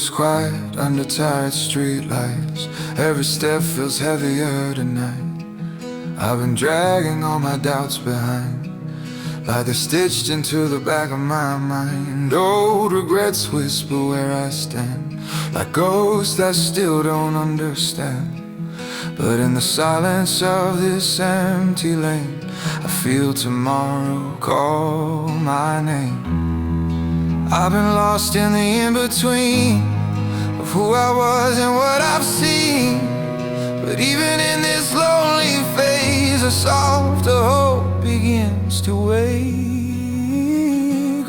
is quiet under tired streetlights. Every step feels heavier tonight. I've been dragging all my doubts behind, like they're stitched into the back of my mind. Old regrets whisper where I stand, like ghosts that still don't understand. But in the silence of this empty lane, I feel tomorrow call my name. I've been lost in the in-between of who I was and what I've seen. But even in this lonely phase, a softer hope begins to wake.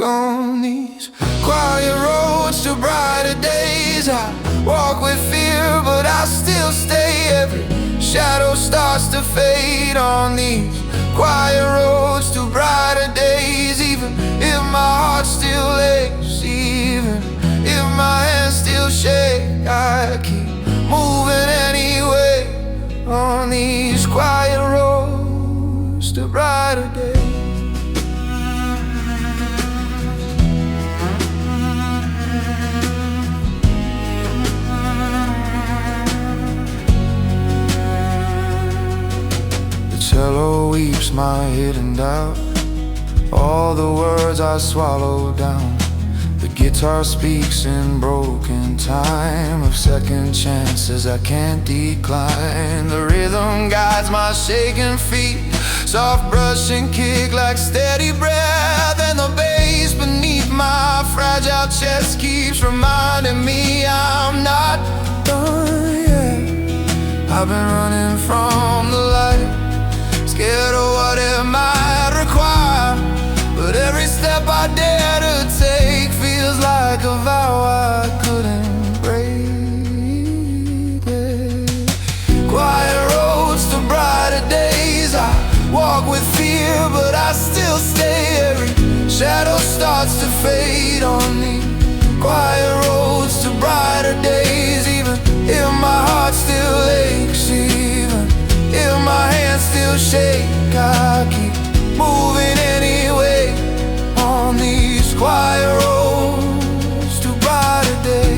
On these quiet roads to brighter days, I walk with fear, but I still stay. Every shadow starts to fade on these quiet roads to brighter days. Even if my heart still aches, even if my hands still shake, I keep moving anyway on these quiet roads to brighter days. The cello weeps my hidden doubt, all the words I swallow down. The guitar speaks in broken time of second chances I can't decline. The rhythm guides my shaking feet, soft brush and kick like steady breath. And the bass beneath my fragile chest keeps reminding me I'm not done yet. I've been running from the light, scared of what it might require. But every step I dare to take feels like a vow I couldn't break. Quiet roads to brighter days, I walk with fear, but I still stay. Every shadow starts to fade on me. Quiet roads to brighter days, even if my heart still aches, even if my hands still shake, I keep moving anyway on these quiet roads to brighter days.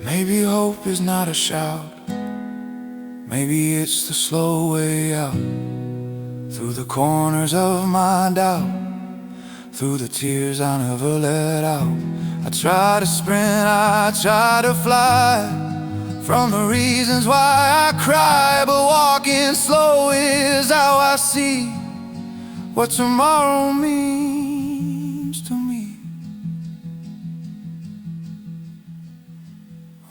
Maybe hope is not a shout, maybe it's the slow way out, through the corners of my doubt, through the tears I never let out. I try to sprint, I try to fly from the reasons why I cry. But walking slow is how I see what tomorrow means to me.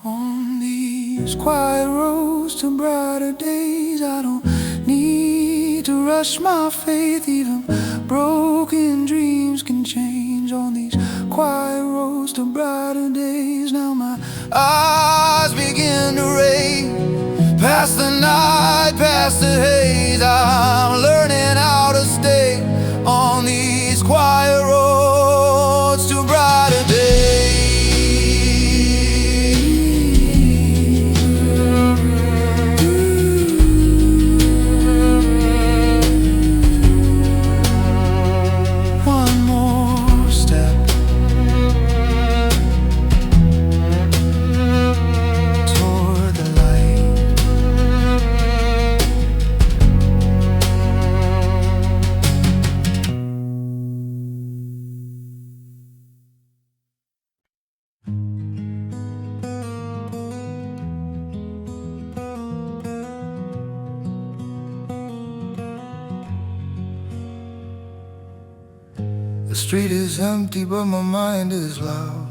On these quiet roads to brighter days, I don't need to rush my faith. Even broken dreams can change on these quiet roads to brighter days. Now my eyes begin to race past the night, past the haze. I'm learning how to stay on these quiet roads to brighter days. The street is empty, but my mind is loud.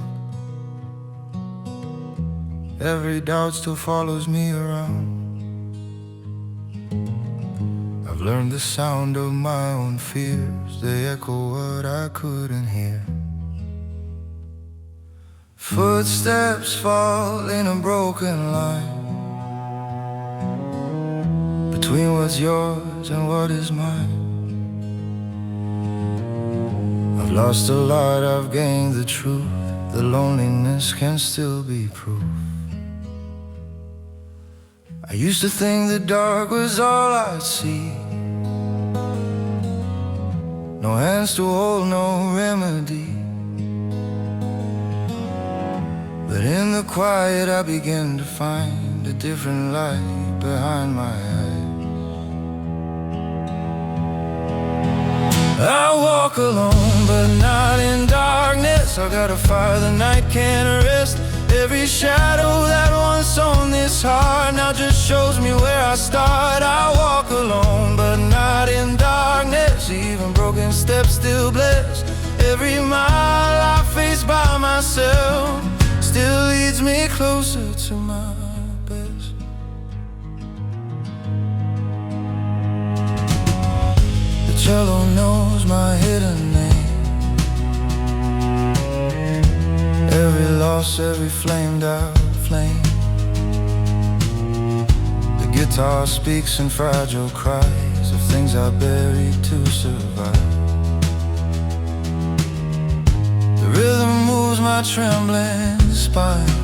Every doubt still follows me around. I've learned the sound of my own fears, they echo what I couldn't hear. Footsteps fall in a broken line between what's yours and what is mine. I've lost a lot, I've gained the truth. The loneliness can still be proof. I used to think the dark was all I'd see. No hands to hold, no remedy. But in the quiet I began to find a different light behind my eyes. I walk alone, but not in darkness. I got a fire the night can't arrest. Every shadow that once owned this heart now just shows me where I start. I walk alone, but not in darkness. Even broken steps still bless. Every mile I face by myself still leads me closer to my best. The cello knows my hidden name. Every loss, every flamed out flame. The guitar speaks in fragile cries of things I buried to survive. The rhythm moves my trembling spine.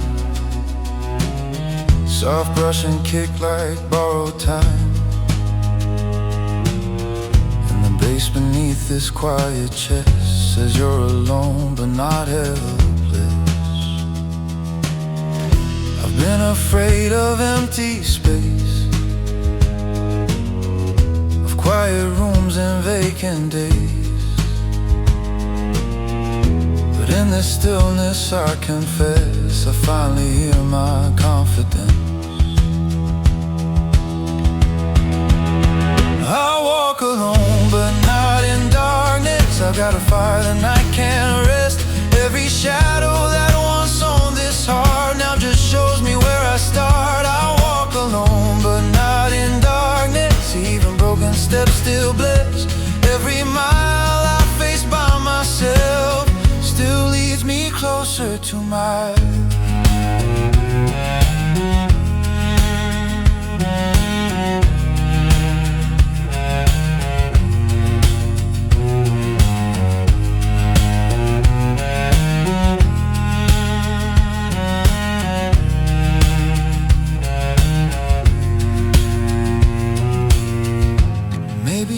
Soft brush and kick like borrowed time. And the bass beneath this quiet chest says you're alone but not helpless. I've been afraid of empty space, of quiet rooms and vacant days. But in this stillness I confess I finally hear my confidence. I walk alone but not in darkness. I've got a fire the night can't rest. Every shadow that once owned this heart now just shows me where I start. I walk alone but not in darkness. Even broken steps still bless. Every mile I face by myself still leads me closer to my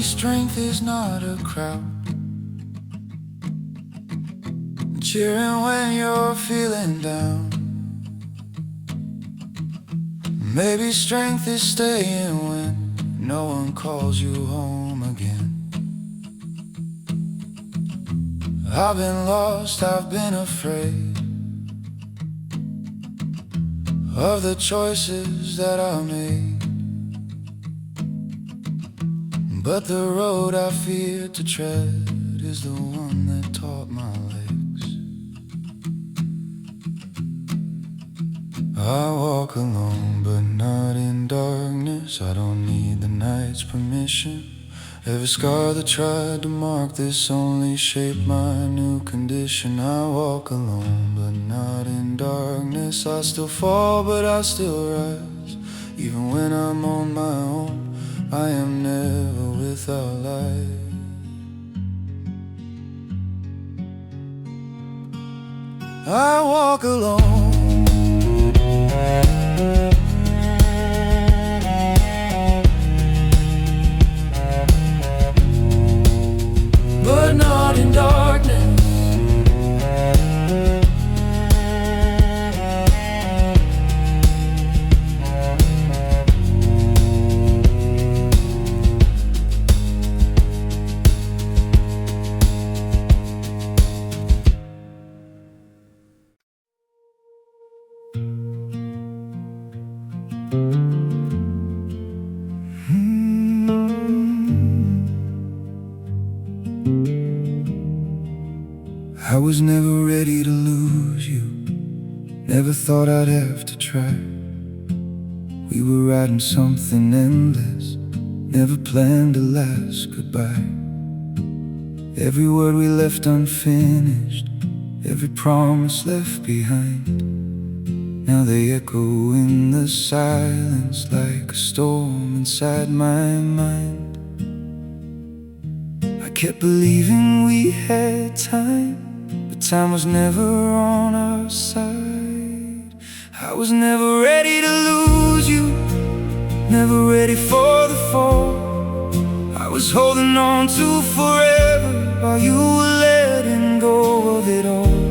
strength is not a crowd cheering when you're feeling down. Maybe strength is staying when no one calls you home again. I've been lost, I've been afraid of the choices that I made. But the road I fear to tread is the one that taught my legs. I walk alone but not in darkness. I don't need the night's permission. Every scar that tried to mark this only shaped my new condition. I walk alone but not in darkness. I still fall but I still rise. Even when I'm on my own, I am never without light. I walk alone but not in darkness. I was never ready to lose you. Never thought I'd have to try. We were writing something endless. Never planned a last goodbye. Every word we left unfinished, every promise left behind. Now they echo in the silence like a storm inside my mind. I kept believing we had time, but time was never on our side. I was never ready to lose you. never ready for the fall. I was holding on to forever while you were letting go of it all.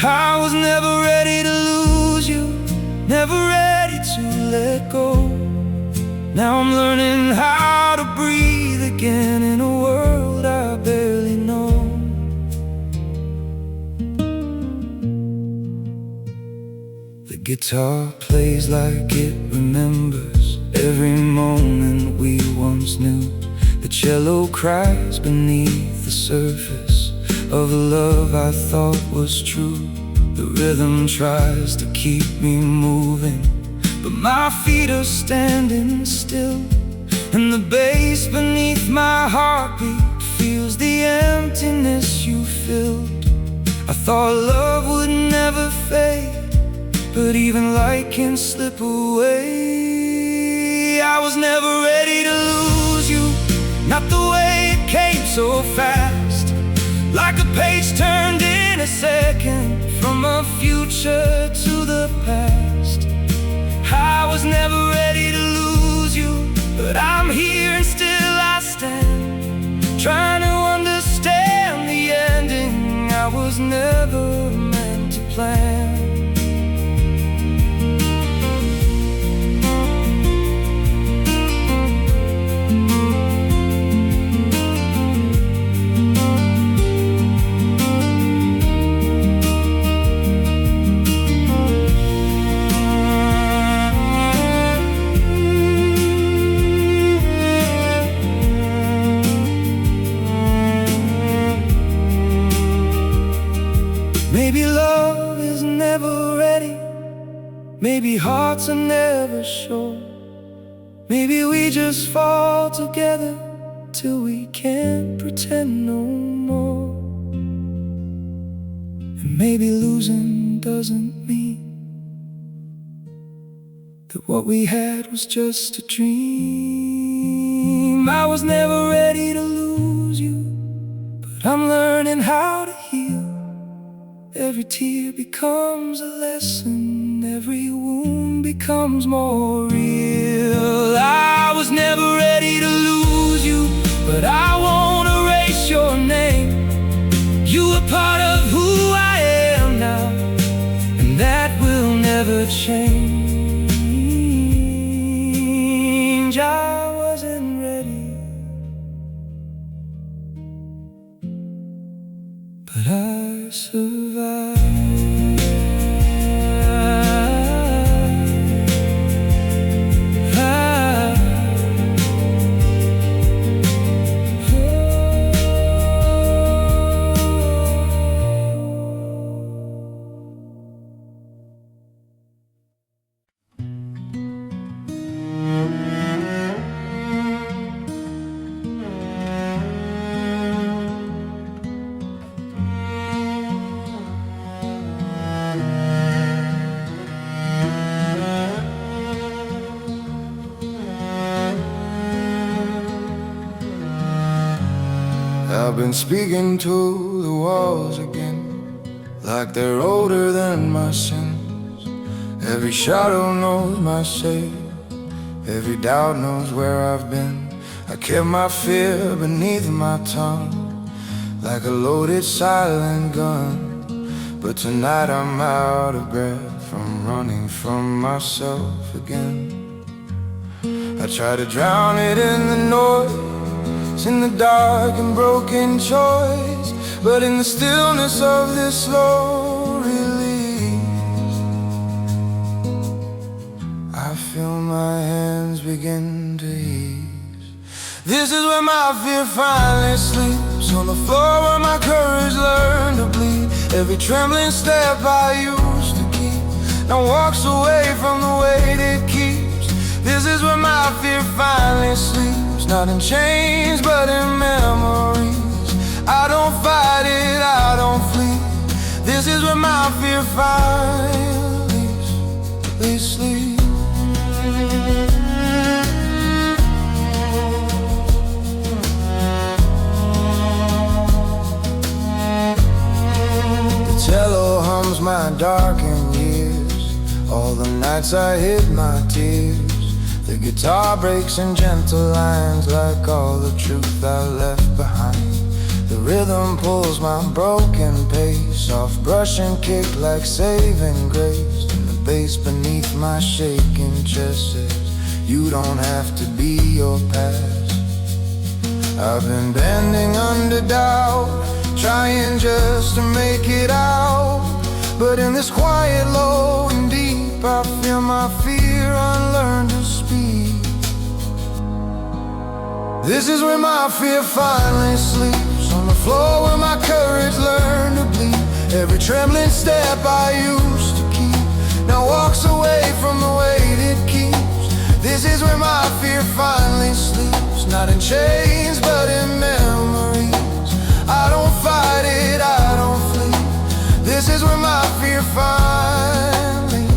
I was never ready to lose you, never ready to let go. Now I'm learning how to breathe again in a world I barely know. The guitar plays like it remembers every moment we once knew. The cello cries beneath the surface of a love I thought was true. The rhythm tries to keep me moving, but my feet are standing still, and the bass beneath my heartbeat feels the emptiness you filled. I thought love would never fade, but even light can slip away. I was never ready to lose you, not the way it came so fast, like a page turned in a second, from a future to the past. I was never ready to lose you, but I'm here and still I stand, trying to understand the ending I was never meant to plan. Maybe love is never ready, maybe hearts are never sure. Maybe we just fall together till we can't pretend no more. And maybe losing doesn't mean that what we had was just a dream. I was never ready to lose you, but I'm learning how to heal. Every tear becomes a lesson, every wound becomes more real. I was never ready to lose you, but I won't erase your name. You are part of who I am now, and that will never change. I wasn't ready, but I survived. I've been speaking to the walls again, like they're older than my sins. Every shadow knows my shade, every doubt knows where I've been. I kept my fear beneath my tongue, like a loaded silent gun. But tonight I'm out of breath from running from myself again. I try to drown it in the noise, in the dark and broken choice, but in the stillness of this slow release, I feel my hands begin to ease. This is where my fear finally sleeps, on the floor where my courage learned to bleed. Every trembling step I used to keep now walks away from the weight it keeps. This is where my fear finally sleeps, not in chains but in memories. I don't fight it, I don't flee. This is where my fear finally sleeps. The cello hums my darkened years, all the nights I hid my tears. The Guitar breaks in gentle lines like all the truth I left behind. The rhythm pulls my broken pace, soft brush and kick like saving grace. And the bass beneath my shaking chest says, you don't have to be your past. I've been bending under doubt, trying just to make it out. But in this quiet, low and deep, I feel my fear unlearn to speak. This is where my fear finally sleeps, on the floor where my courage learned to bleed. Every trembling step I used to keep now walks away from the weight it keeps. This is where my fear finally sleeps, not in chains but in memories. I don't fight it, I don't flee. This is where my fear finally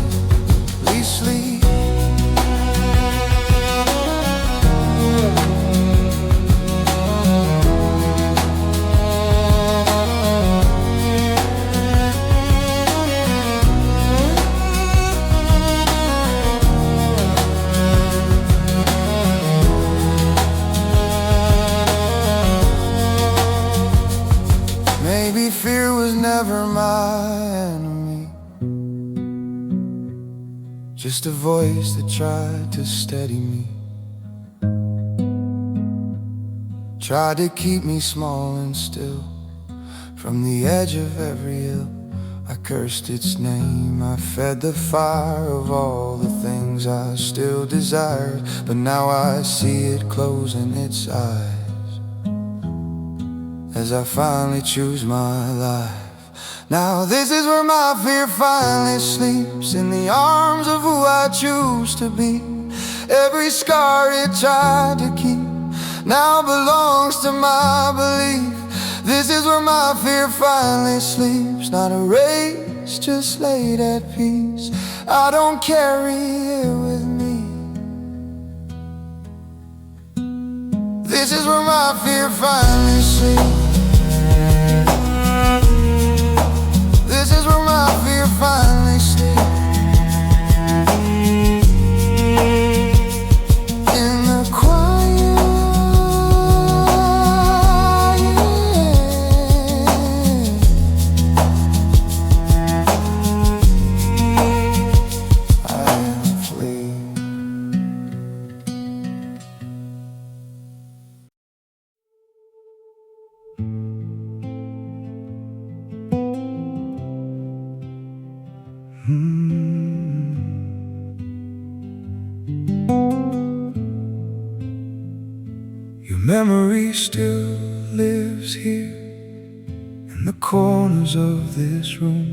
sleeps. Maybe fear was never my enemy, just a voice that tried to steady me, tried to keep me small and still. From the edge of every hill I cursed its name. I fed the fire of all the things I still desired, but now I see it closing its eyes as I finally choose my life. Now this is where my fear finally sleeps, in the arms of who I choose to be. Every scar it tried to keep now belongs to my belief. This is where my fear finally sleeps, not erased, just laid at peace. I don't carry it with me. This is where my fear finally sleeps. This is where my fear finally sleeps. In the quiet, I am fleeing. Your memory still lives here, in the corners of this room,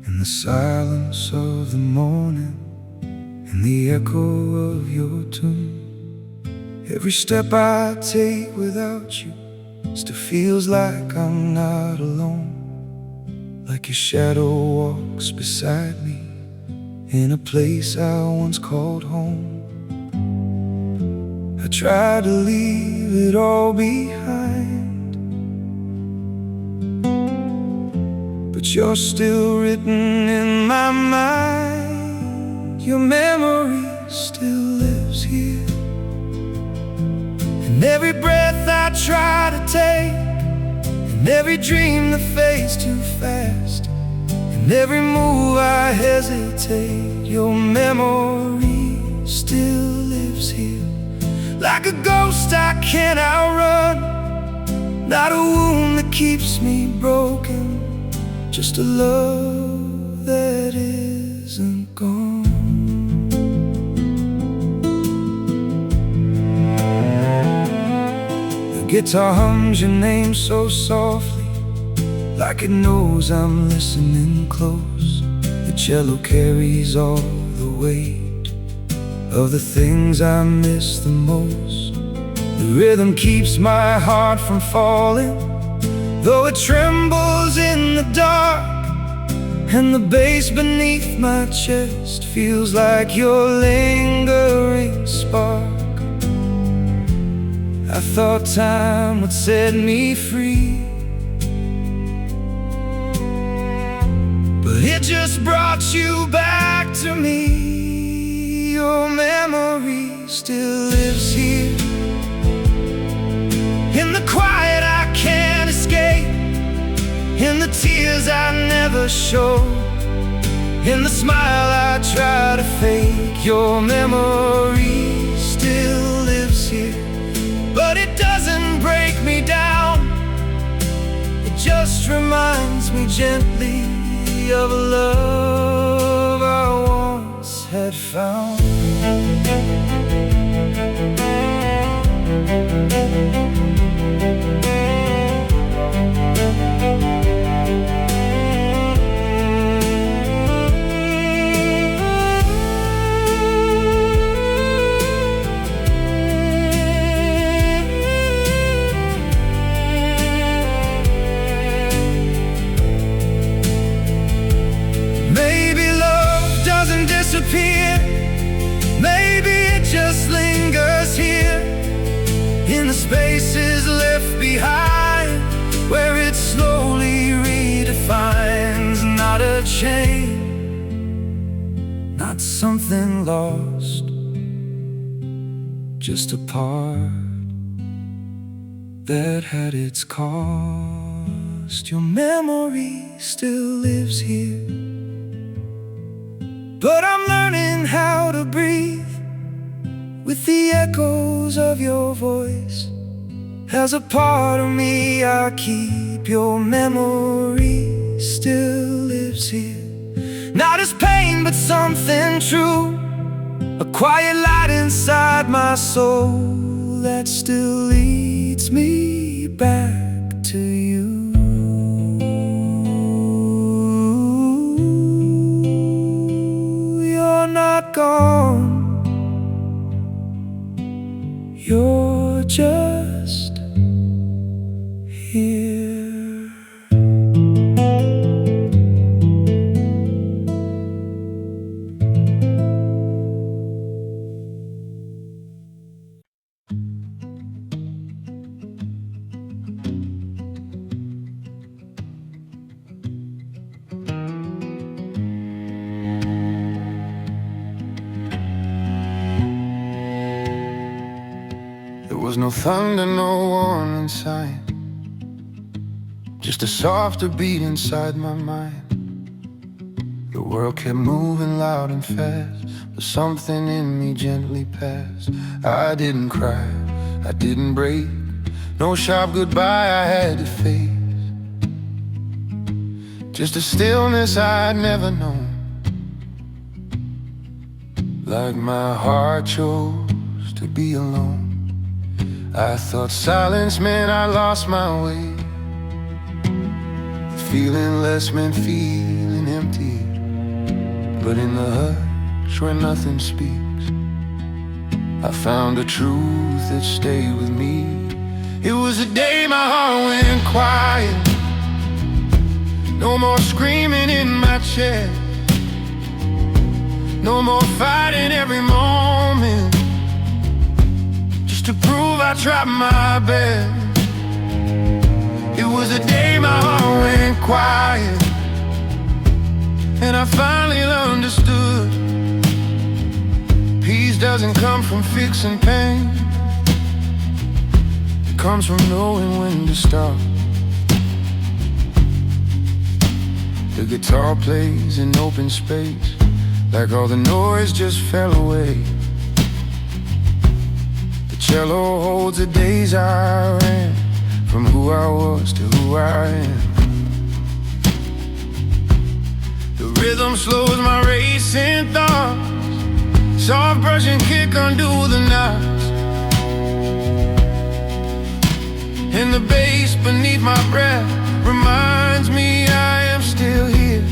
in the silence of the morning, in the echo of your tune. Every step I take without you still feels like I'm not alone, like your shadow walks beside me in a place I once called home. I try to leave it all behind, but you're still written in my mind. Your memory still lives here, and every breath I try to take, and every dream that fades too fast, and every move I hesitate, your memory still lives here. Like a ghost I can't outrun, not a wound that keeps me broken, just a love that isn't gone. The guitar hums your name so softly, like it knows I'm listening close. The cello carries all the weight of the things I miss the most. The rhythm keeps my heart from falling, though it trembles in the dark. And the bass beneath my chest feels like your lingering spark. I thought time would set me free, but it just brought you back to me. Your memory memory still lives here, in the quiet I can't escape, in the tears I never show, in the smile I try to fake. Your memory still lives here, but it doesn't break me down. It just reminds me gently of a love I once had found. Disappear. Maybe it just lingers here, in the spaces left behind, where it slowly redefines. Not a chain, not something lost, just a part that had its cost. Your memory still lives here, but I'm learning how to breathe with the echoes of your voice. As a part of me I keep, your memory still lives here. Not as pain, but something true, a quiet light inside my soul that still leads me back to you. Not gone, you're just here. There was no thunder, no warning sign, just a softer beat inside my mind. The world kept moving loud and fast, but something in me gently passed. I didn't cry, I didn't break, no sharp goodbye I had to face. Just a stillness I'd never known, like my heart chose to be alone. I thought silence meant I lost my way, feeling less meant feeling empty. But in the hush where nothing speaks, I found a truth that stayed with me. It was the day my heart went quiet, no more screaming in my chest, no more fighting every moment, just to prove I tried my best. It was the day my heart went quiet, and I finally understood. Peace doesn't come from fixing pain, it comes from knowing when to stop. The guitar plays in open space, like all the noise just fell away. The cello holds the days I ran, from who I was to who I am. The rhythm slows my racing thoughts, soft brush and kick undo the knots, and the bass beneath my breath reminds me I am still here,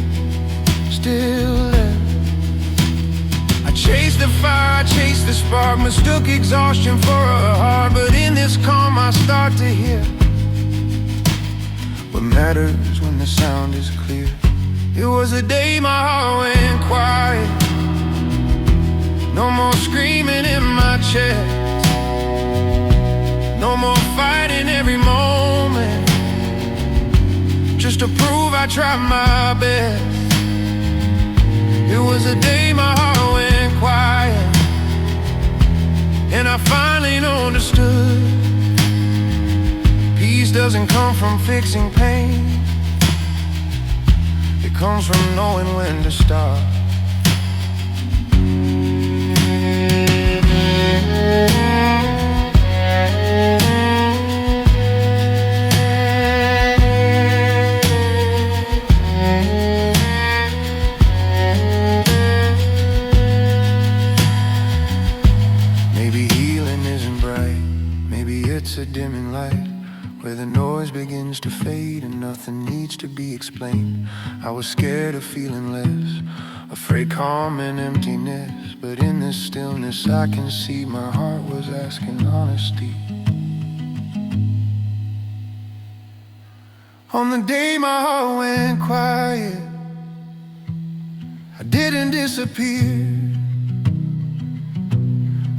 still left. I chased the fire, I chased the spark, mistook exhaustion for a heart. But in this calm I start to hear what matters when the sound is clear. It was the day my heart went quiet, no more screaming in my chest, no more fighting every moment, just to prove I tried my best. It was the day my heart went quiet, and I finally understood. Peace doesn't come from fixing pain, it comes from knowing when to stop. Maybe healing isn't bright, maybe it's a dimming light, where the noise begins to fade and nothing needs to be explained. I was scared of feeling less, afraid calm and emptiness, but in this stillness I can see my heart was asking honesty. On the day my heart went quiet, I didn't disappear.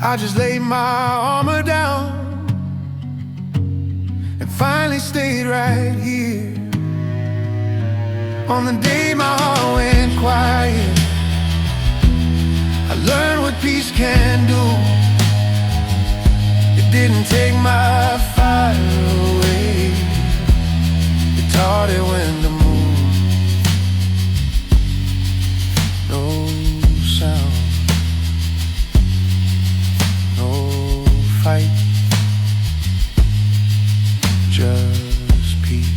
I just laid my armor down and finally stayed right here. On the day my heart went quiet, I learned what peace can do. It didn't take my fire away, it taught it when to move. No sound, no fight, just peace.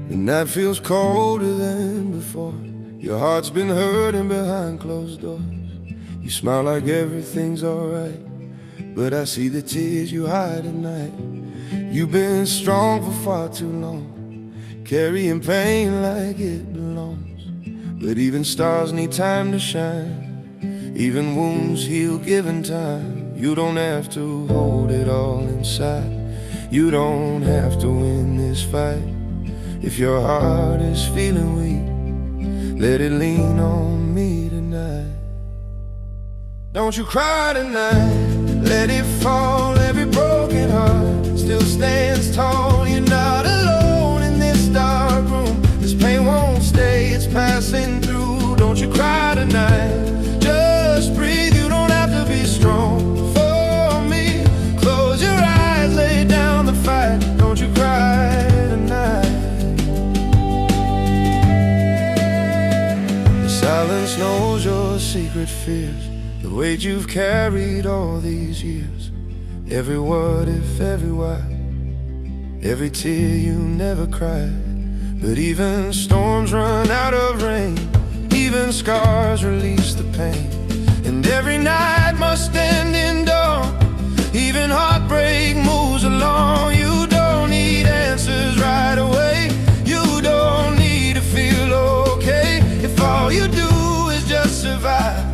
The night feels colder than before. Your heart's been hurting behind closed doors. You smile like everything's alright, but I see the tears you hide at night. You've been strong for far too long, carrying pain like it belongs. But even stars need time to shine, even wounds heal given time. You don't have to hold it all inside, you don't have to win this fight. If your heart is feeling weak, let it lean on me tonight. Don't you cry tonight, let it fall. Every broken heart still stands tall. You're not alone in this dark room, this pain won't stay, it's passing through. Don't you cry tonight, just breathe. You don't have to be strong for me. Close your eyes, lay down the fight. Don't you cry tonight. The silence knows your secret fears, the weight you've carried all these years. Every what if, every why, every tear you never cried. But even storms run out of rain, even scars release the pain. And every night must end in dawn, even heartbreak moves along. You don't need answers right away, you don't need to feel okay. If all you do is just survive,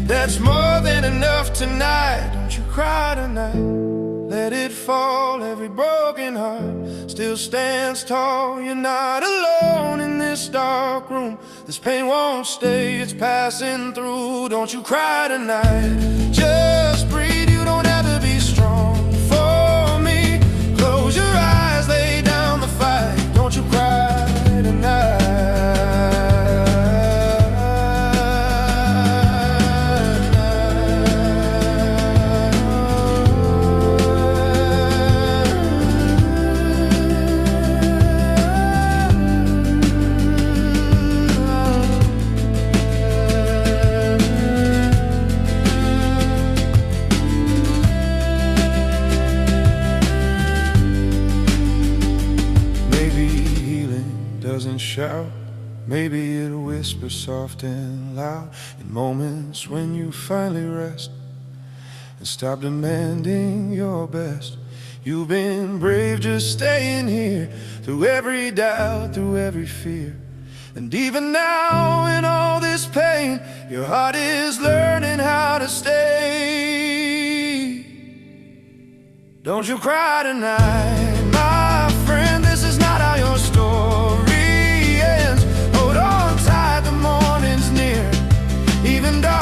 that's more than enough tonight. Don't you cry tonight, let it fall. Every broken heart still stands tall. You're not alone in this dark room, this pain won't stay, it's passing through. Don't you cry tonight, just breathe. You don't have to be strong for me. Close your eyes, lay down the fight. Don't you cry tonight. Shout, maybe it'll whisper soft and loud in moments when you finally rest and stop demanding your best. You've been brave just staying here through every doubt, through every fear. And even now in all this pain, your heart is learning how to stay. Don't you cry tonight, my friend, this is not how your story ends. Hold on tight, the morning's near, even dark.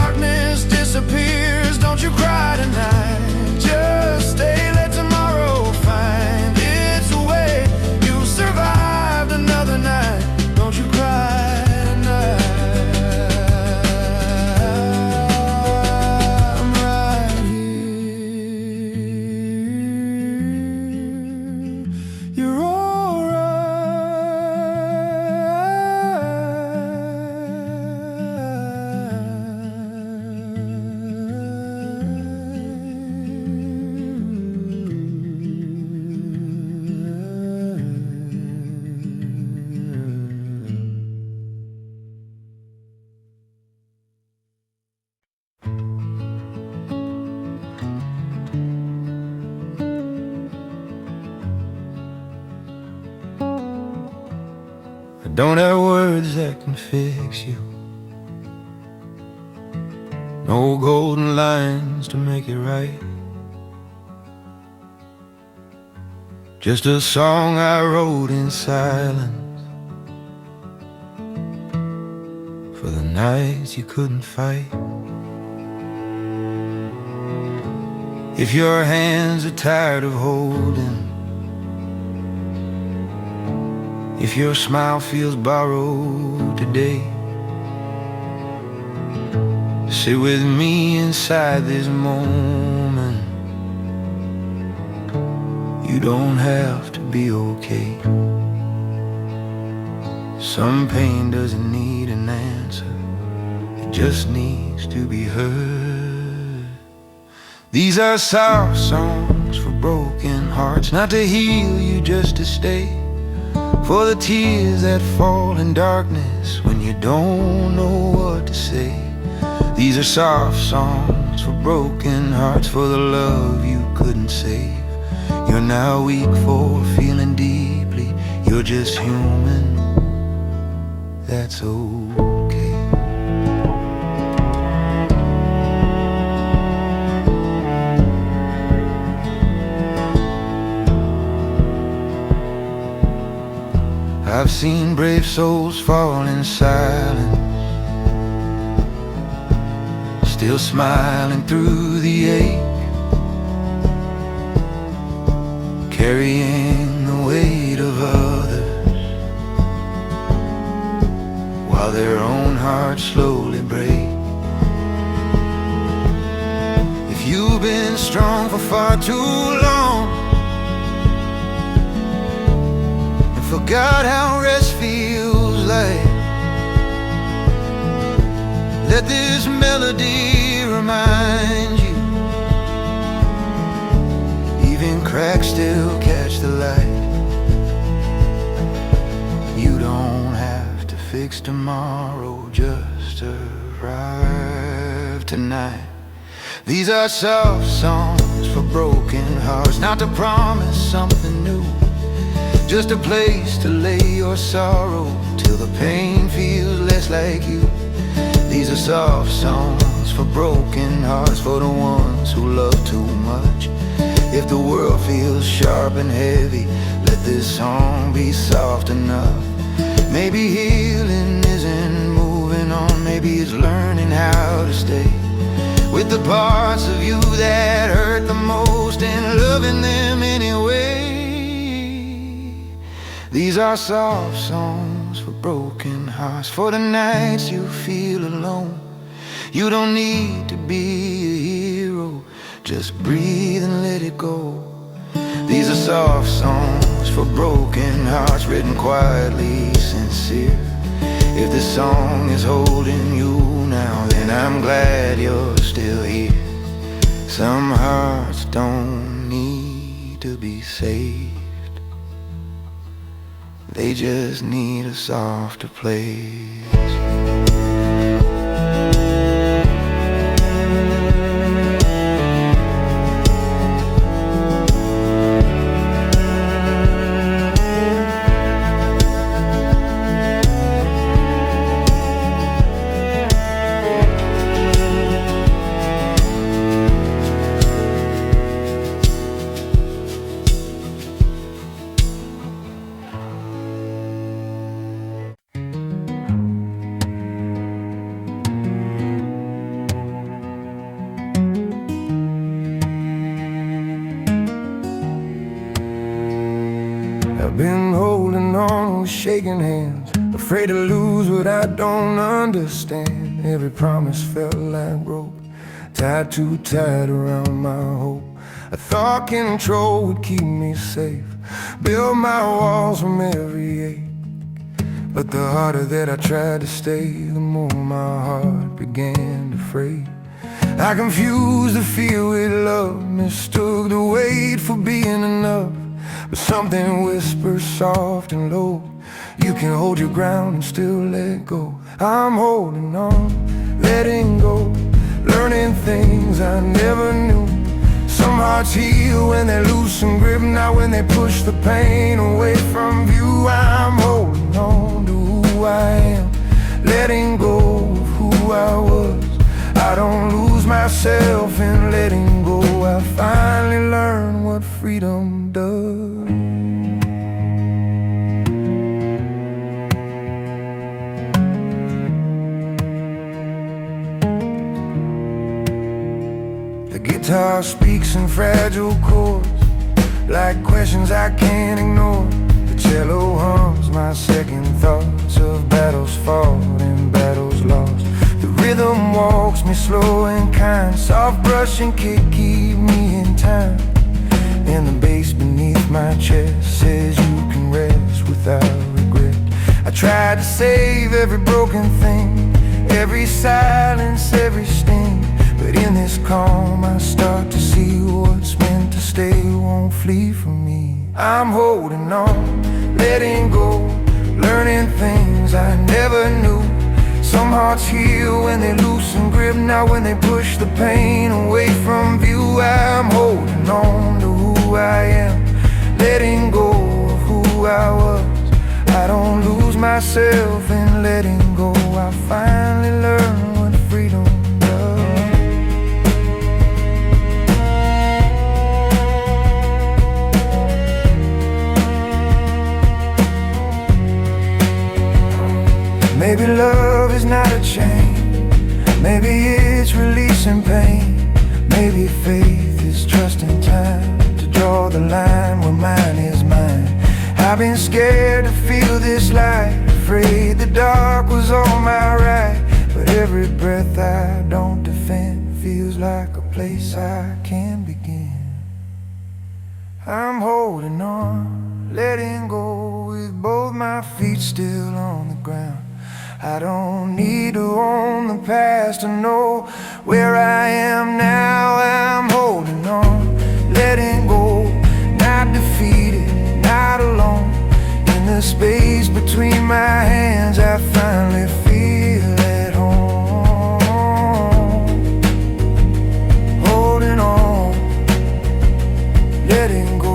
don't have words that can fix you, no golden lines to make it right. Just a song I wrote in silence for the nights you couldn't fight. If your hands are tired of holding, if your smile feels borrowed today, sit with me inside this moment. You don't have to be okay. Some pain doesn't need an answer, it just needs to be heard. These are soft songs for broken hearts, not to heal you, just to stay. For the tears that fall in darkness when you don't know what to say. These are soft songs for broken hearts, for the love you couldn't save. You're now weak for feeling deeply, you're just human, that's okay. I've seen brave souls fall in silence, still smiling through the ache, carrying the weight of others, while their own hearts slowly break. If you've been strong for far too long and forgot how rest feels like, let this melody remind you, even cracks still catch the light. You don't have to fix tomorrow, just arrive tonight. These are soft songs for broken hearts, not to promise something new, just a place to lay your sorrow till the pain feels less like you. These are soft songs for broken hearts, for the ones who love too much. If the world feels sharp and heavy, let this song be soft enough. Maybe healing isn't moving on, maybe it's learning how to stay with the parts of you that hurt the most and loving them anyway. These are soft songs for broken hearts, for the nights you feel alone. You don't need to be a hero, just breathe and let it go. These are soft songs for broken hearts, written quietly sincere. If this song is holding you now, then I'm glad you're still here. Some hearts don't need to be saved, they just need a softer place. I've been holding on, shaking hands, afraid to lose what I don't understand. Every promise felt like rope, tied too tight around my hope. I thought control would keep me safe, build my walls from every ache. But the harder that I tried to stay, the more my heart began to fray. I confused the fear with love, mistook the wait for being enough. But something whispers soft and low, you can hold your ground and still let go. I'm holding on, letting go, learning things I never knew. Some hearts heal when they loosen grip, not when they push the pain away from you. I'm holding on to who who I am, letting go of who I was. I don't lose myself in letting go. I finally learn what freedom does. The guitar speaks in fragile chords, like questions I can't ignore. The cello hums my second thoughts of battles fought and battles lost. The rhythm walks me slow and kind, soft brush and kick keep me in time. And the bass beneath my chest says you can rest without regret. I tried to save every broken thing, every silence, every sting. But in this calm I start to see what's meant to stay won't flee from me. I'm holding on, letting go, learning things I never knew. Some hearts heal when they loosen grip, not when they push the pain away from view. I'm holding on to who I am, letting go of who I was. I don't lose myself in letting go. I finally learned what freedom does. Maybe love is not a chain, maybe it's releasing pain. Maybe faith is trusting time to draw the line where mine is mine. I've been scared to feel this light, afraid the dark was on my right. But every breath I don't defend feels like a place I can begin. I'm holding on, letting go with both my feet still on the ground. I don't need to own the past to know where I am now. I'm holding on, letting go, not defeated, not alone. In the space between my hands I finally feel at home. Holding on, letting go.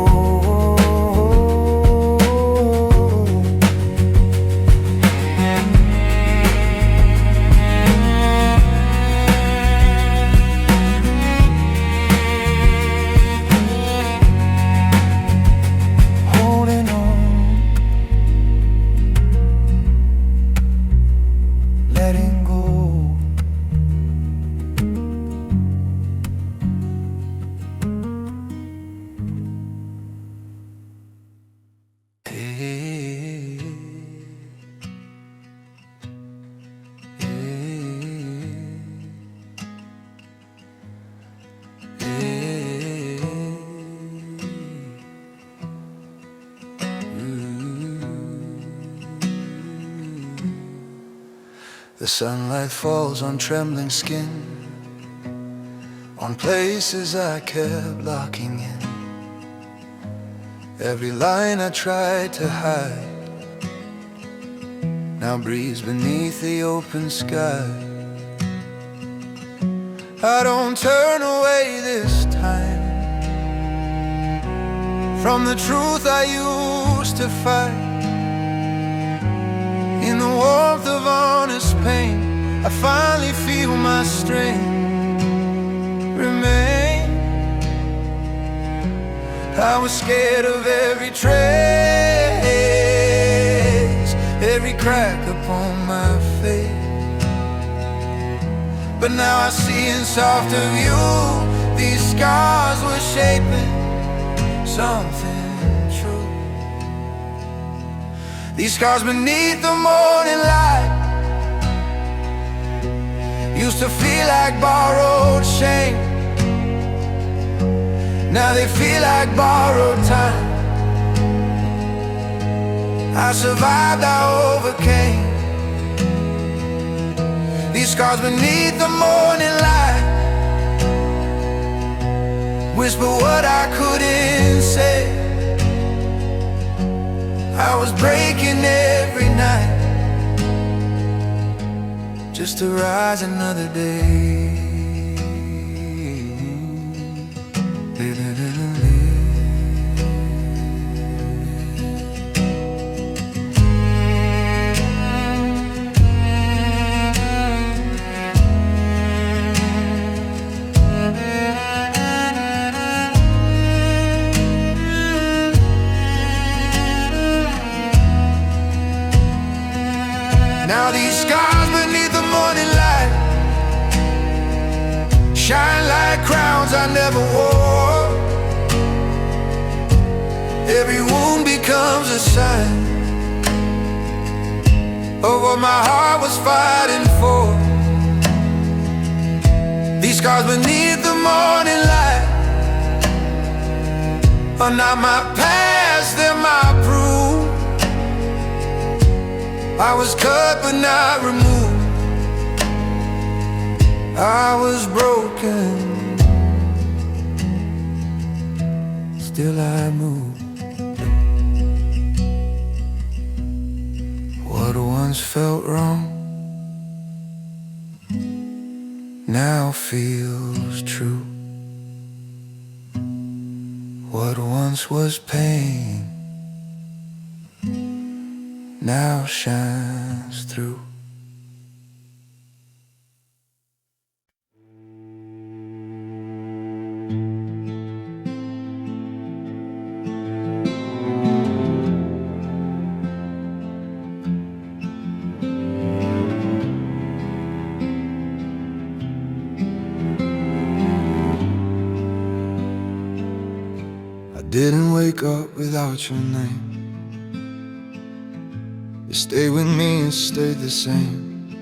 The sunlight falls on trembling skin, on places I kept locking in. Every line I tried to hide now breathes beneath the open sky. I don't turn away this time from the truth I used to fight. In the warmth of honest pain, I finally feel my strength remain. I was scared of every trace, every crack upon my face. But now I see in softer view, these scars were shaping something. These scars beneath the morning light used to feel like borrowed shame. Now they feel like borrowed time. I survived, I overcame. These scars beneath the morning light whisper what I couldn't say. I was breaking every night just to rise another day. like crowns I never wore. Every wound becomes a sign of what my heart was fighting for. These scars beneath the morning light are not my past, they're my proof. I was cut but not removed. I was broken, still I move. What once felt wrong now feels true. What once was pain now shines through. I didn't wake up without your name. You stayed with me and stayed the same.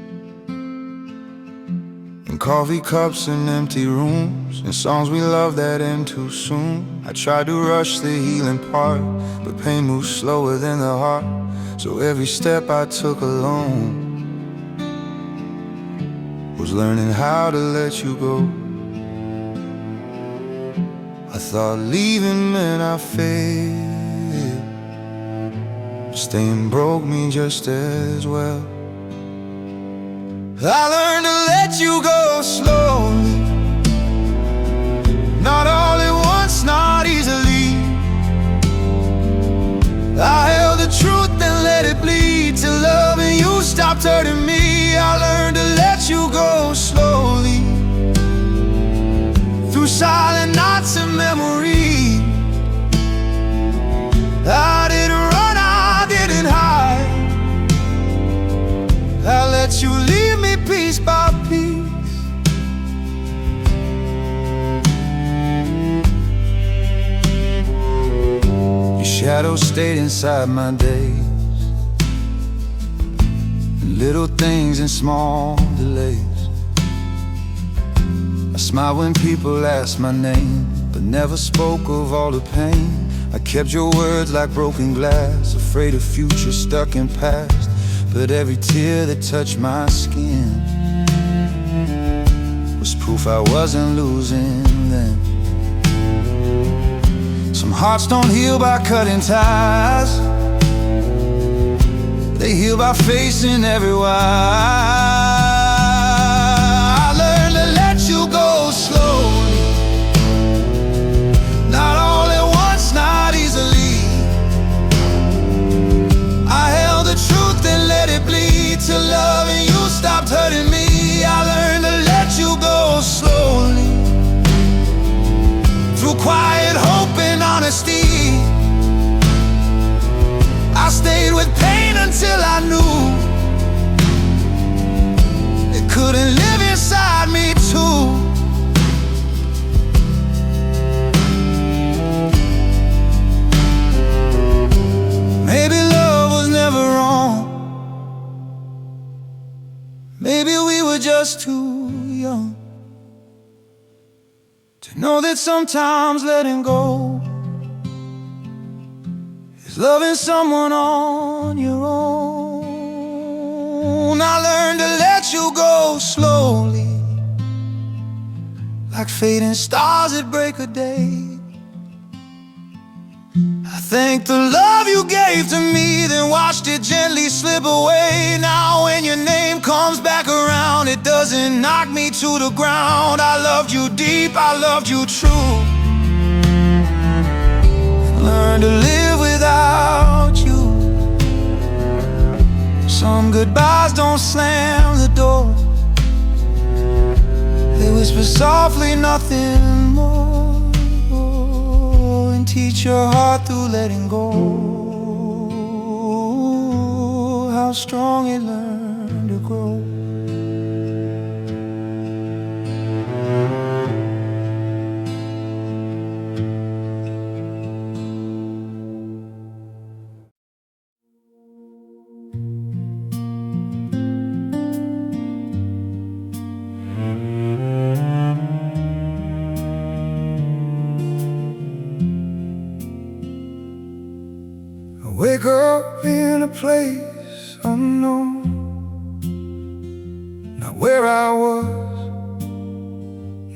In coffee cups and empty rooms, and songs we loved that end too soon. I tried to rush the healing part, but pain moves slower than the heart. So every step I took alone was learning how to let you go. I thought leaving meant I failed. Staying broke me just as well. I learned to let you go slowly, not all at once, not easily. I held the truth and let it bleed till loving you stopped hurting me. I learned to let you go slowly, through silent nights and memory. I didn't run, I didn't hide. I let you leave me piece by piece. Your shadow stayed inside my days, little things and small delays. I smiled when people asked my name, but never spoke of all the pain. I kept your words like broken glass, afraid of future stuck in past. But every tear that touched my skin was proof I wasn't losing then. Some hearts don't heal by cutting ties, they heal by facing every why. I learned to let you go slowly, not all at once, not easily. I held the truth and let it bleed till loving you stopped hurting me. I learned to let you go slowly, through quiet hope and honesty. I stayed with pain until I knew it couldn't live inside me too. Maybe love was never wrong, maybe we were just too young to know that sometimes letting go is loving someone on your own. I learned to let you go slowly, like fading stars at break of day. I thank the love you gave to me, then watched it gently slip away. Now when your name comes back around, it doesn't knock me to the ground. I loved you deep, I loved you true. Learn to live without you. Some goodbyes don't slam the door, they whisper softly, nothing more. And teach your heart through letting go how strong it learned to grow.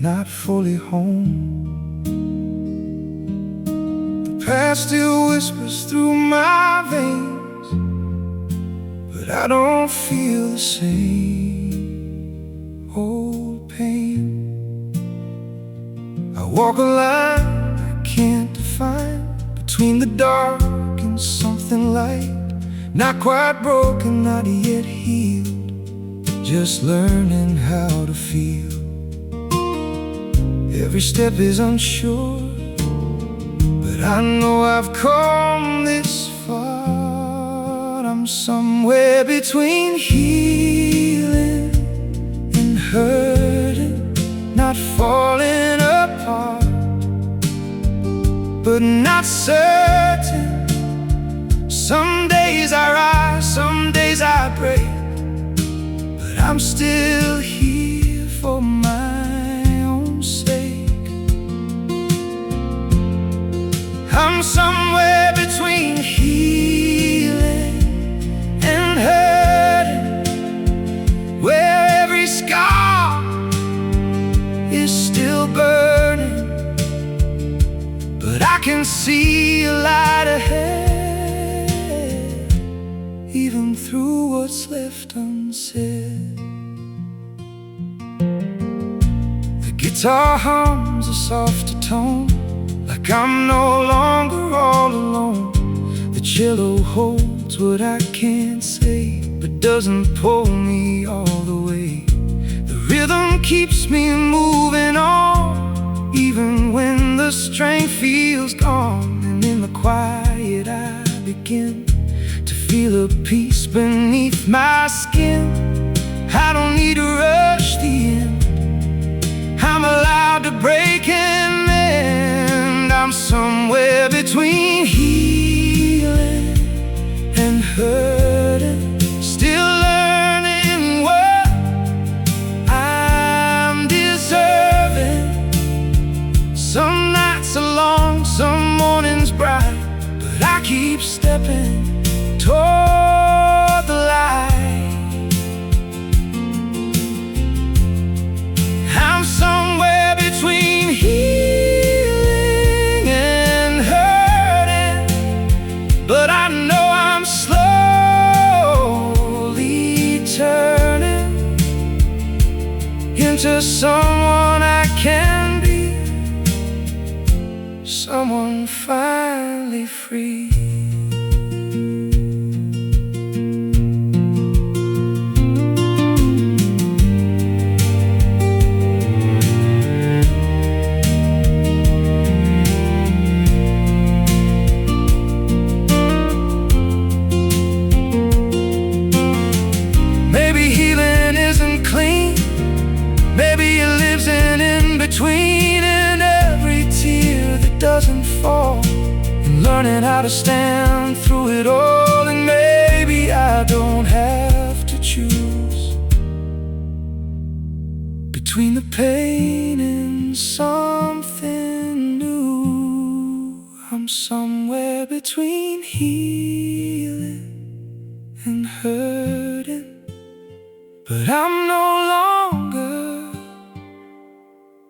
not fully home. The past still whispers through my veins, but I don't feel the same old pain. I walk a line I can't define, between the dark and something light. Not quite broken, not yet healed, just learning how to feel. Every step is unsure, but I know I've come this far. I'm somewhere between healing and hurting, not falling apart, but not certain. Some days I rise, some days I break, but I'm still here for my own sake. I'm somewhere between healing and hurting, where every scar is still burning, but I can see a light ahead, even through what's left unsaid. The guitar hums a softer tone, like I'm no longer all alone. The cello holds what I can't say, but doesn't pull me all the way. The rhythm keeps me moving on, even when the strength feels gone. And in the quiet I begin to feel a peace beneath my skin. I don't need to rush the end, I'm allowed to break and mend. I'm somewhere between healing and hurting, still learning what I'm deserving. Some nights are long, some mornings bright, but I keep stepping toward the light. I'm somewhere between healing and hurting, but I know I'm slowly turning into someone I can be, someone finally free. Between and every tear that doesn't fall, and learning how to stand through it all. And maybe I don't have to choose between the pain and something new. I'm somewhere between healing and hurting, but I'm no longer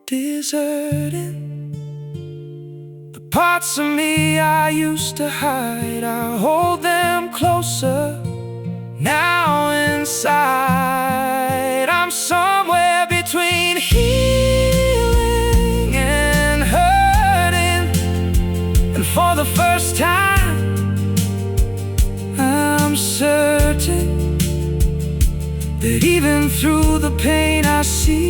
deserting. The parts of me I used to hide, I hold them closer now inside. I'm somewhere between healing and hurting, and for the first time I'm certain that even through the pain I see,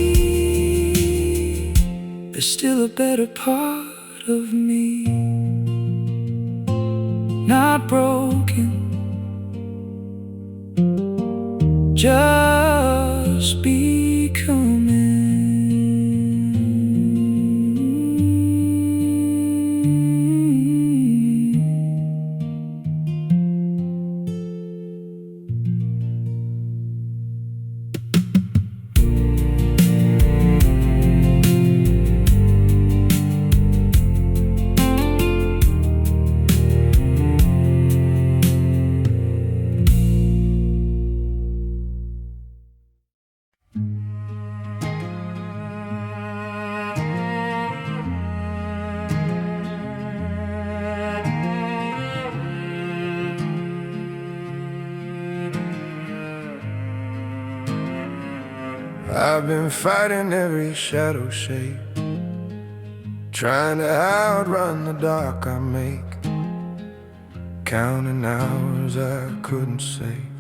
there's still a better part of me, not broken, just becoming. I've been fighting every shadow shape, trying to outrun the dark I make, counting hours I couldn't save,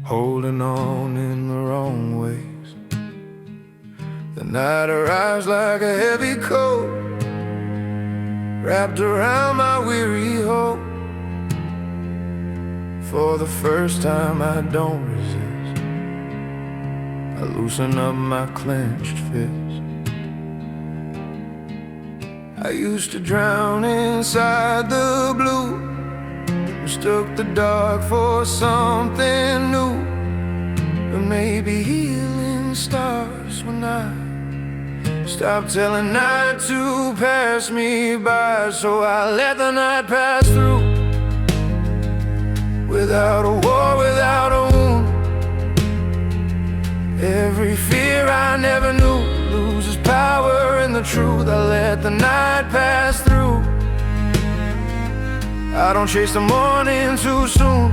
holding on in the wrong ways. The night arrives like a heavy coat, wrapped around my weary hope. For the first time I don't resist, I loosen up my clenched fist. I used to drown inside the blue, mistook the dark for something new. But maybe healing starts when I stop telling night to pass me by. So I let the night pass through, without a war, without a wound. Every fear I never knew loses power in the truth. I let the night pass through. I don't chase the morning too soon.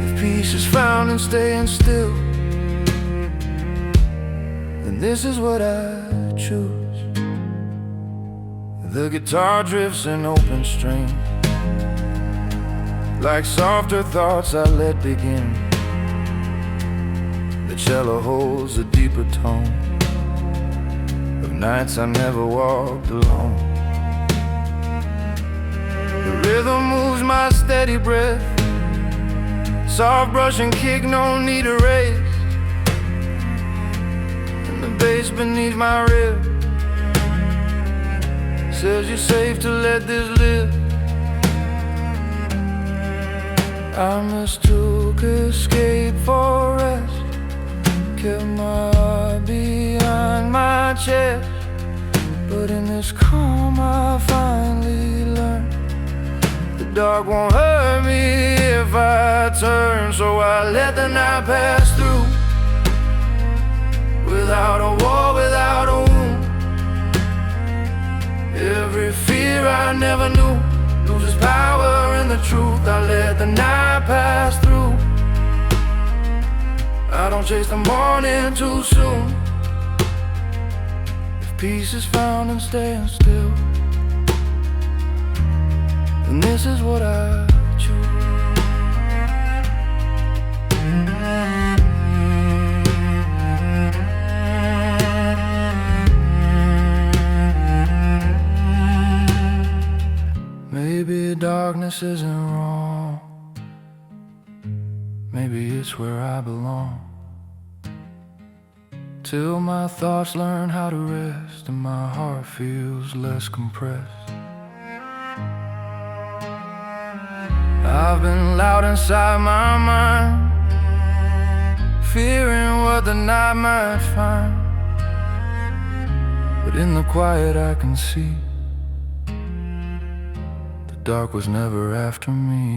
If peace is found in staying still, then this is what I choose. The guitar drifts in open string, like softer thoughts I let begin. The cello holds a deeper tone of nights I never walked alone. The rhythm moves my steady breath, soft brush and kick, no need to raise. And the bass beneath my rib says you're safe to let this live. I mistook escape for rest, kept my heart behind my chest. But in this calm I finally learned the dark won't hurt me if I turn. So I let the night pass through, without a war, without a wound. Every fear I never knew loses power in the truth. I let the night pass through. I don't chase the morning too soon. If peace is found in staying still, then this is what I choose. Maybe darkness isn't wrong, maybe it's where I belong. Till my thoughts learn how to rest and my heart feels less compressed. I've been loud inside my mind, fearing what the night might find. But in the quiet I can see dark was never after me.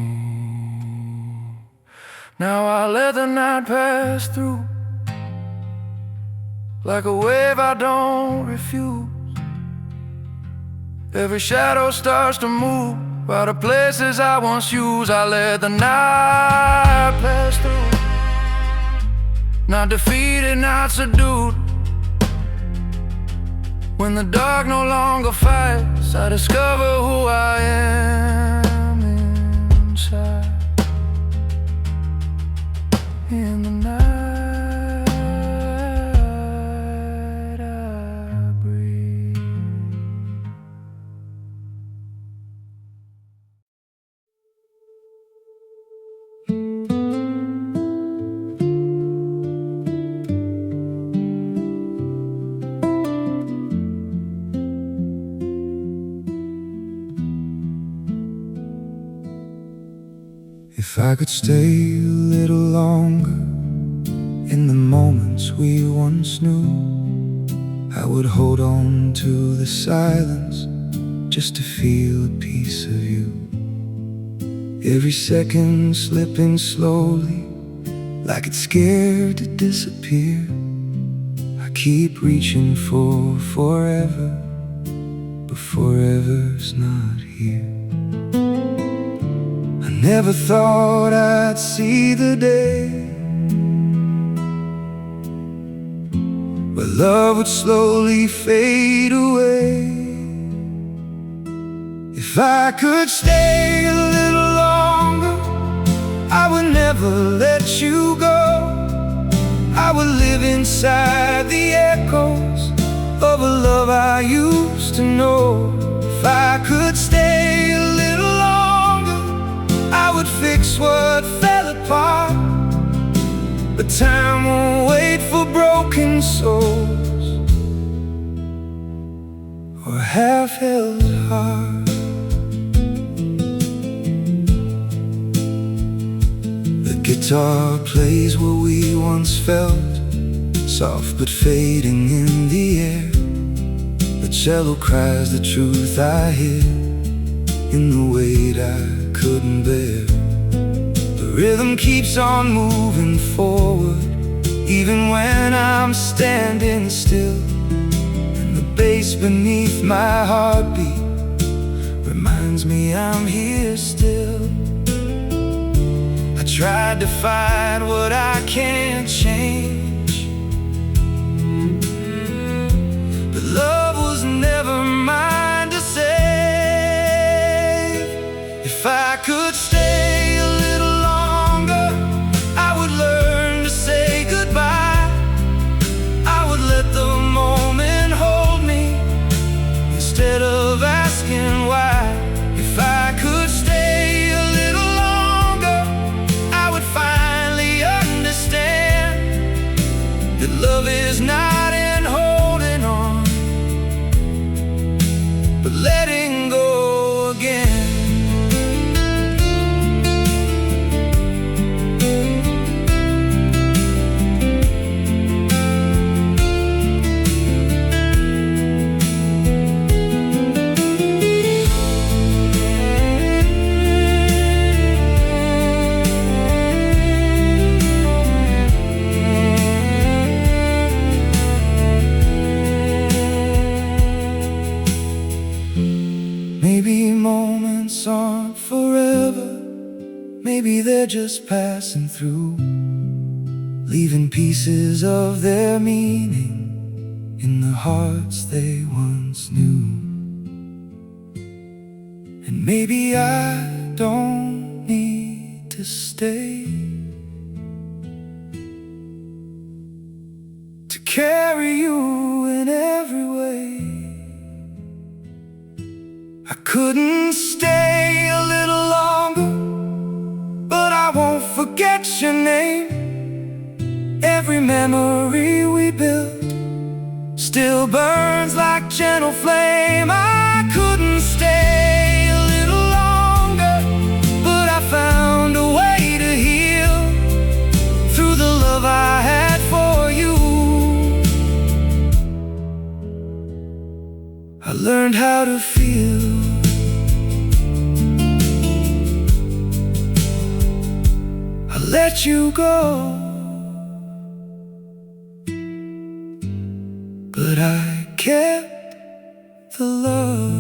Now I let the night pass through, like a wave I don't refuse. Every shadow starts to move while the places I once used. I let the night pass through, not defeated, not subdued. When the dark no longer fights, I discover who I am inside. In the night I breathe. If I could stay a little longer in the moments we once knew, I would hold on to the silence just to feel a piece of you. Every second slipping slowly, like it's scared to disappear. I keep reaching for forever, but forever's not here. I never thought I'd see the day where love would slowly fade away. If I could stay a little longer, I would never let you go. I would live inside the echoes of a love I used to know. If I could stay a little longer, I would fix what fell apart. But time won't wait for broken souls or half-held hearts. The guitar plays what we once felt, soft but fading in the air. The cello cries the truth I hear in the weight I couldn't bear. The rhythm keeps on moving forward, even when I'm standing still. And the bass beneath my heartbeat reminds me I'm here still. I tried to fight what I can't change, but love was never mine to save. If I could stay a little longer, I would learn to say goodbye. I would let the moment hold me instead of asking why. If I could stay a little longer, I would finally understand that love is not in holding on, but letting go again. Maybe moments aren't forever, maybe they're just passing through, leaving pieces of their meaning in the hearts they once knew. And maybe I don't need to stay to carry you in every way. I couldn't stay a little longer, but I won't forget your name. Every memory we built still burns like gentle flame. I couldn't stay a little longer, but I found a way to heal through the love I had for you. I learned how to feel. I let you go, but I kept the love.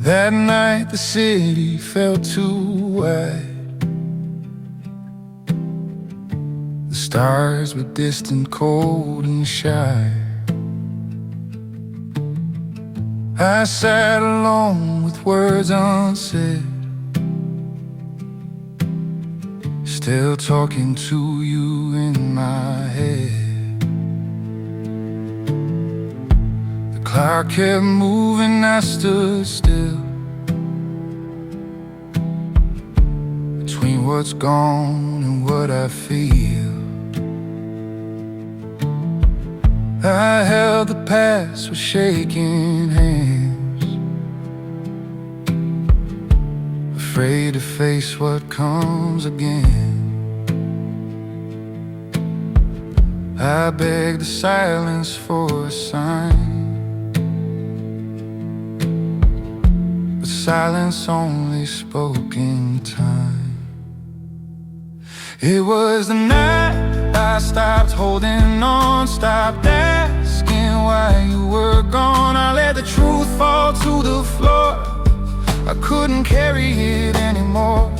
That night the city felt too wide. The stars were distant, cold and shy. I sat alone with words unsaid, still talking to you in my head. The clock kept moving, I stood still between what's gone and what I feel. I held the past with shaking hands, afraid to face what comes again. I begged the silence for a sign, but silence only spoke in time. It was the night I stopped holding on, stopped asking why you were gone. I let the truth fall to the floor, I couldn't carry it anymore.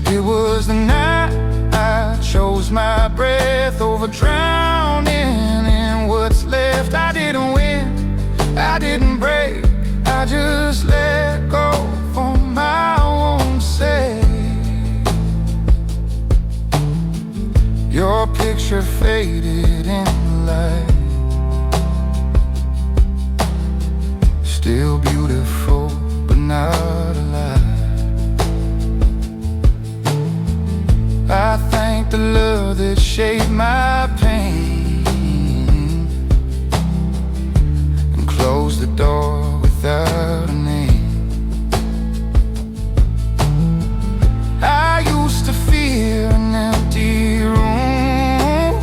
It was the night I chose my breath over drowning in what's left. I didn't win, I didn't break, I just let go for my own sake. Your picture faded in the light, still beautiful but not alive. I thank the love that shaped my pain and closed the door without a name. I used to fear an empty room,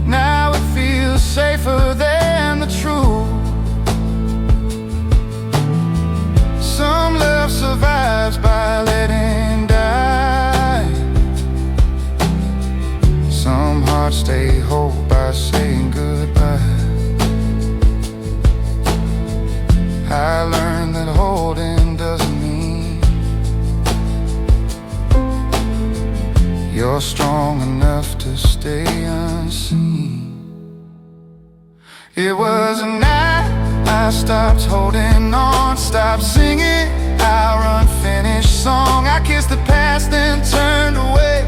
now it feels safer than the truth. Some love survives by letting die, some hearts stay whole by saying goodbye. I learned that holding doesn't mean you're strong enough to stay unseen. It was a night I stopped holding on, stopped singing our unfinished song. I kissed the past then turned away,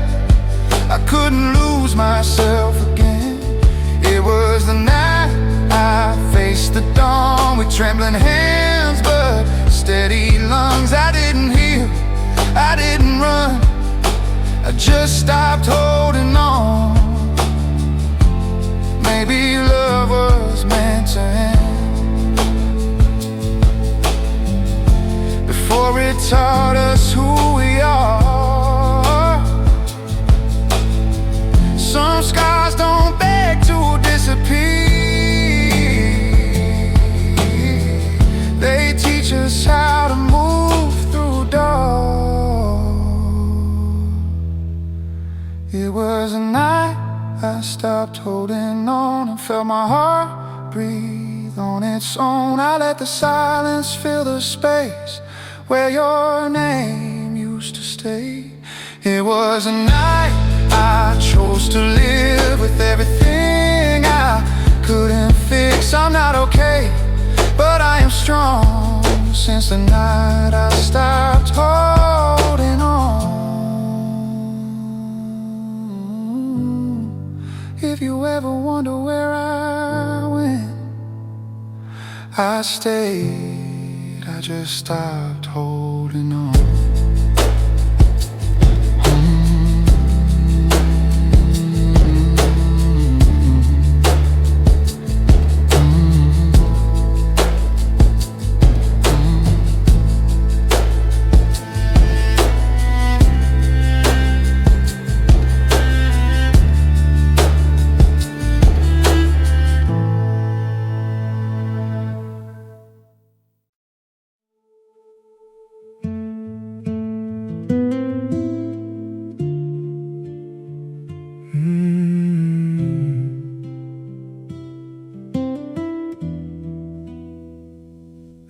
I couldn't lose myself again. It was the night I faced the dawn with trembling hands but steady lungs. I didn't heal, I didn't run, I just stopped holding on. Maybe love was meant to end before it taught us who we are. Some scars don't beg to disappear, they teach us how to move through dark. It was a night I stopped holding on and felt my heart breathe on its own. I let the silence fill the space where your name used to stay. It was a night I chose to live with everything I couldn't fix. I'm not okay, but I am strong since the night I stopped holding on. If you ever wonder where I went, I stayed, I just stopped holding on.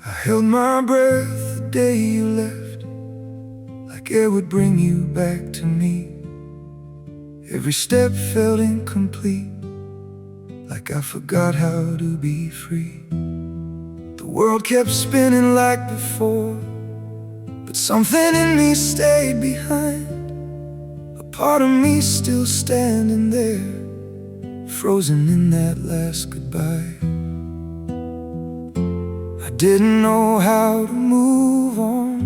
I held my breath the day you left, like it would bring you back to me. Every step felt incomplete, like I forgot how to be free. The world kept spinning like before, but something in me stayed behind. A part of me still standing there, frozen in that last goodbye. I didn't know how to move on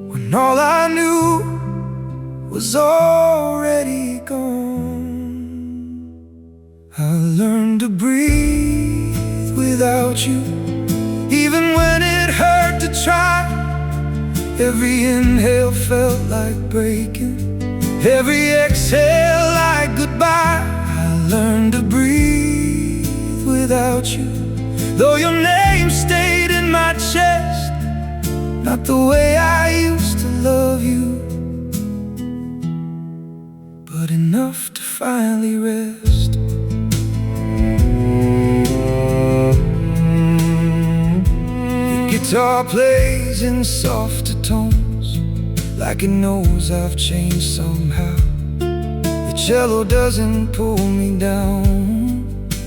when all I knew was already gone. I learned to breathe without you, even when it hurt to try. Every inhale felt like breaking, Every exhale like goodbye. I learned to breathe without you, though your name stayed in my chest. Not the way I used to love you, but enough to finally rest. Your guitar plays in softer tones, like it knows I've changed somehow. The cello doesn't pull me down,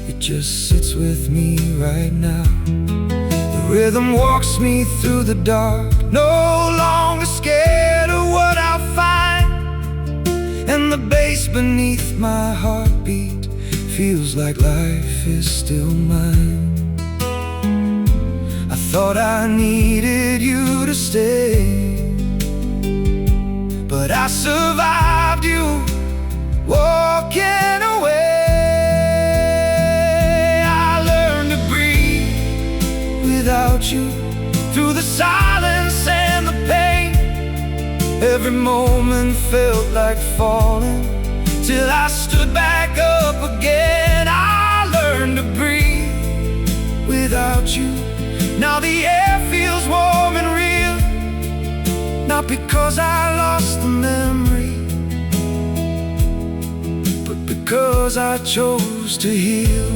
it just sits with me right now. The rhythm walks me through the dark, no longer scared of what I'll find. And the bass beneath my heartbeat feels like life is still mine. I thought I needed you to stay, but I survived you walking away. I learned to breathe without you, through the silence and the pain. Every moment felt like falling, till I stood back up again. I learned to breathe without you. Now the air feels warm and real, not because I lost the memory, but because I chose to heal.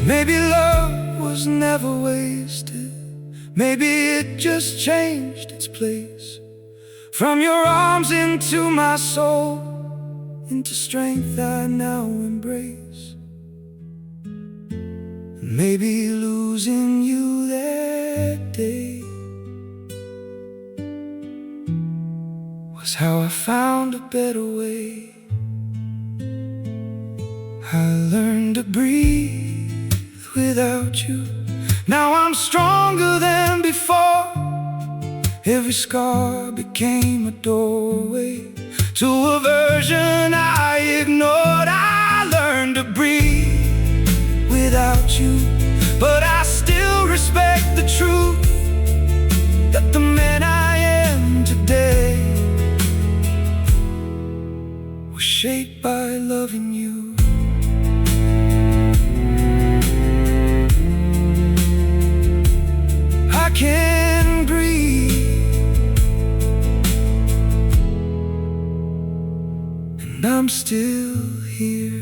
Maybe love was never wasted, maybe it just changed its place. From your arms into my soul, into strength I now embrace. Maybe losing you that day was how I found a better way. I learned to breathe without you. Now I'm stronger than before. Every scar became a doorway to a version I ignored. I learned to breathe without you, but I still respect the truth, that the man I am today was shaped by loving you. I can breathe, and I'm still here.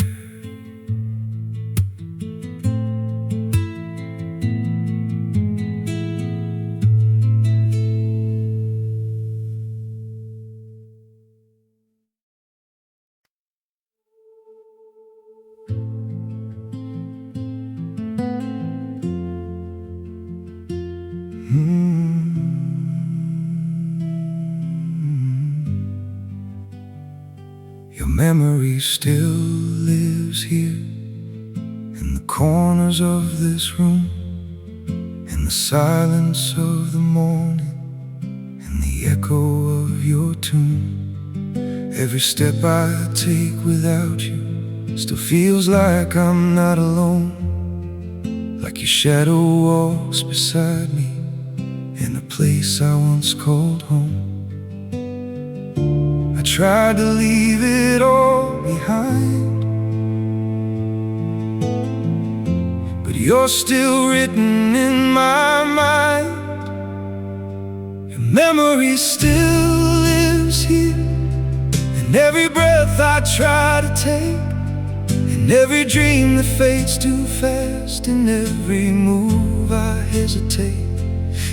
Your memory still lives here, in the corners of this room, in the silence of the morning, in the echo of your tune. Every step I take without you still feels like I'm not alone, like your shadow walks beside me in a place I once called home. I tried to leave it all behind, but you're still written in my mind. Your memory still lives here, in every breath I try to take, in every dream that fades too fast, in every move I hesitate.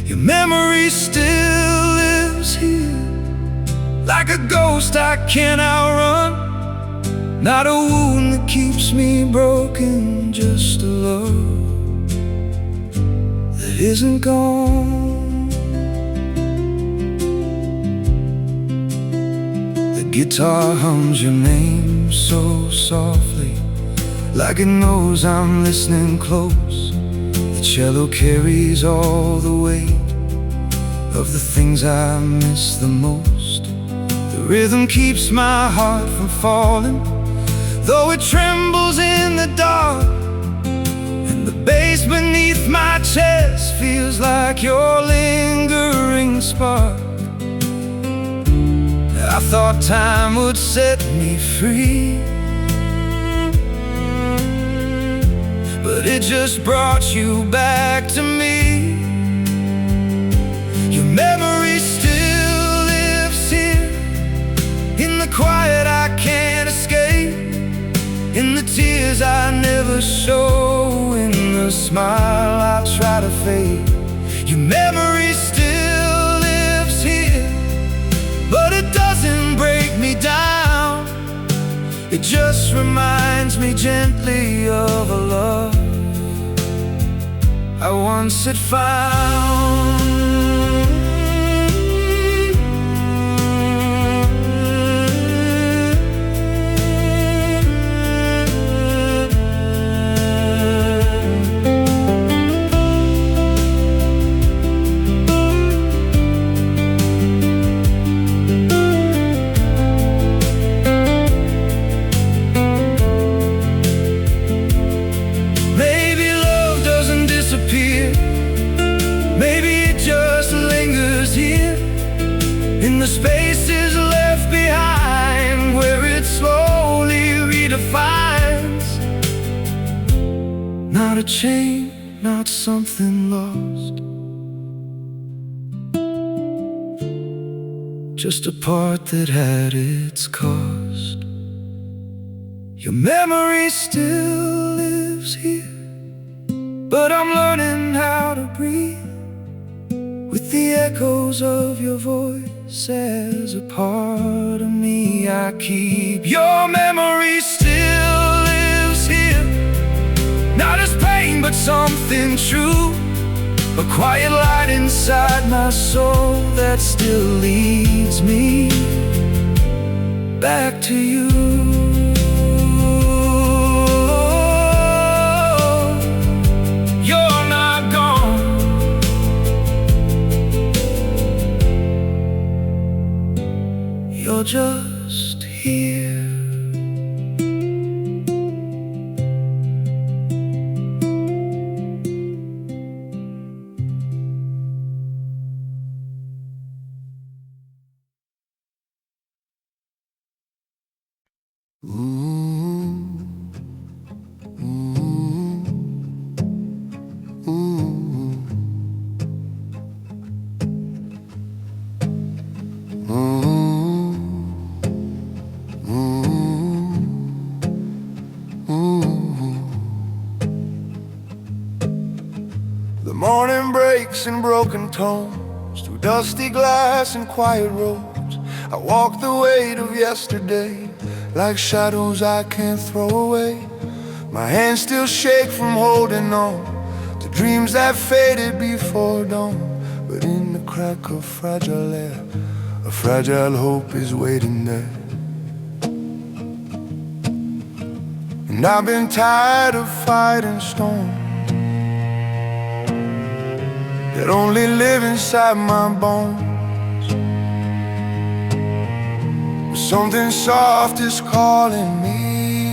Your memory still lives here, like a ghost I can't outrun. Not a wound that keeps me broken, just a love that isn't gone. The guitar hums your name so softly, like it knows I'm listening close. The cello carries all the weight of the things I miss the most. The rhythm keeps my heart from falling, though it trembles in the dark. And the bass beneath my chest feels like your lingering spark. I thought time would set me free, but it just brought you back to me. Your memory still lives here, in the quiet I can't escape, in the tears I never show, in the smile I try to fake. Your memory still lives here, but it doesn't break me down. It just reminds me gently of a love I once had found. In the spaces left behind, where it slowly redefines. Not a chain, not something lost, just a part that had its cost. Your memory still lives here, but I'm learning how to breathe with the echoes of your voice as a part of me I keep. Your memory still lives here, not as pain but something true, a quiet light inside my soul that still leads me back to you. You're not gone, you're just here. The morning breaks in broken tones, through dusty glass and quiet roads. I walk the weight of yesterday, like shadows I can't throw away. My hands still shake from holding on to dreams that faded before dawn. But in the crack of fragile air, a fragile hope is waiting there. And I've been tired of fighting storms that only live inside my bones. Something soft is calling me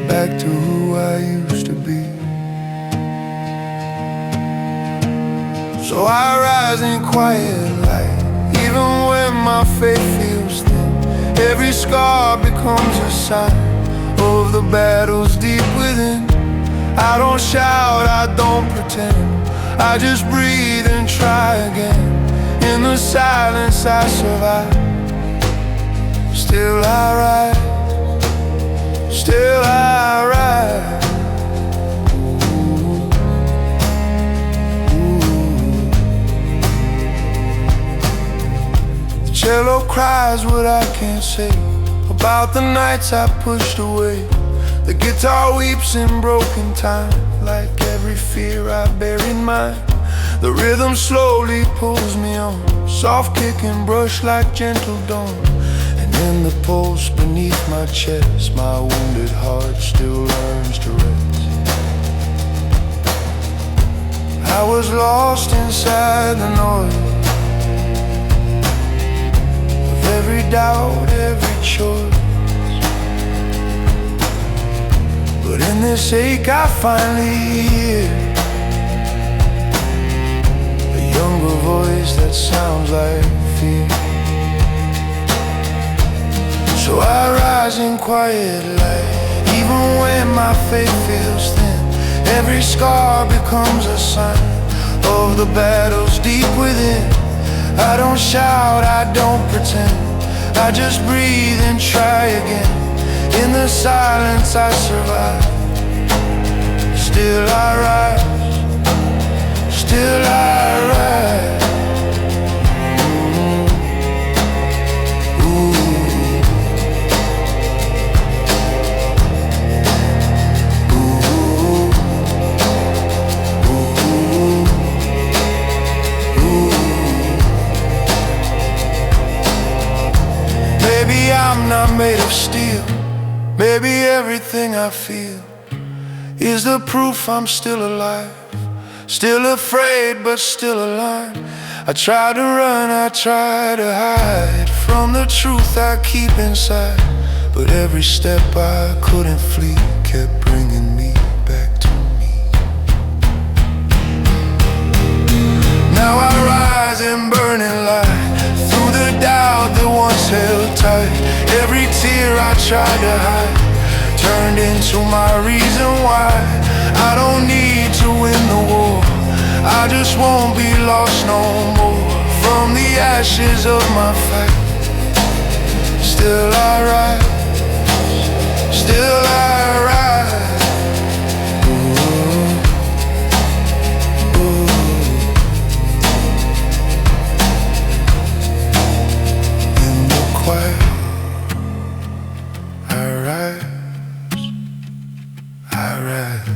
back to who I used to be. So I rise in quiet light, even when my faith feels thin. Every scar becomes a sign of the battles deep within. I don't shout, I don't pretend, I just breathe and try again. In the silence I survive, still I rise, still I rise. The cello cries what I can't say about the nights I pushed away. The guitar weeps in broken time, like every fear I bear in mind. The rhythm slowly pulls me on, soft kick and brush like gentle dawn. And in the pulse beneath my chest, my wounded heart still learns to rest. I was lost inside the noise of every doubt, every choice. But in this ache I finally hear a younger voice that sounds like fear. So I rise in quiet light, even when my faith feels thin. Every scar becomes a sign of the battles deep within. I don't shout, I don't pretend, I just breathe and try again. In the silence I survive, still I rise, still I rise. Maybe I'm not made of steel. Maybe everything I feel is the proof I'm still alive. Still afraid, but still alive. I try to run, I try to hide from the truth I keep inside. But every step I couldn't flee kept bringing me back to me. Now I rise in burning light, through the doubt that once held tight. Every tear I tried to hide turned into my reason why. I don't need to win the war, I just won't be lost no more. From the ashes of my fight, still I rise, still I rise. In the quiet I rise, I rise.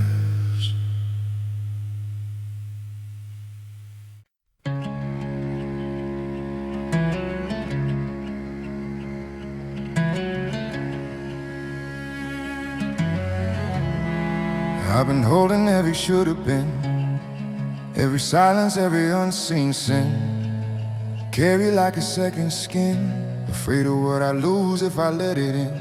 I've been holding every should've been, every silence, every unseen sin. Carry like a second skin, afraid of what I lose if I let it in.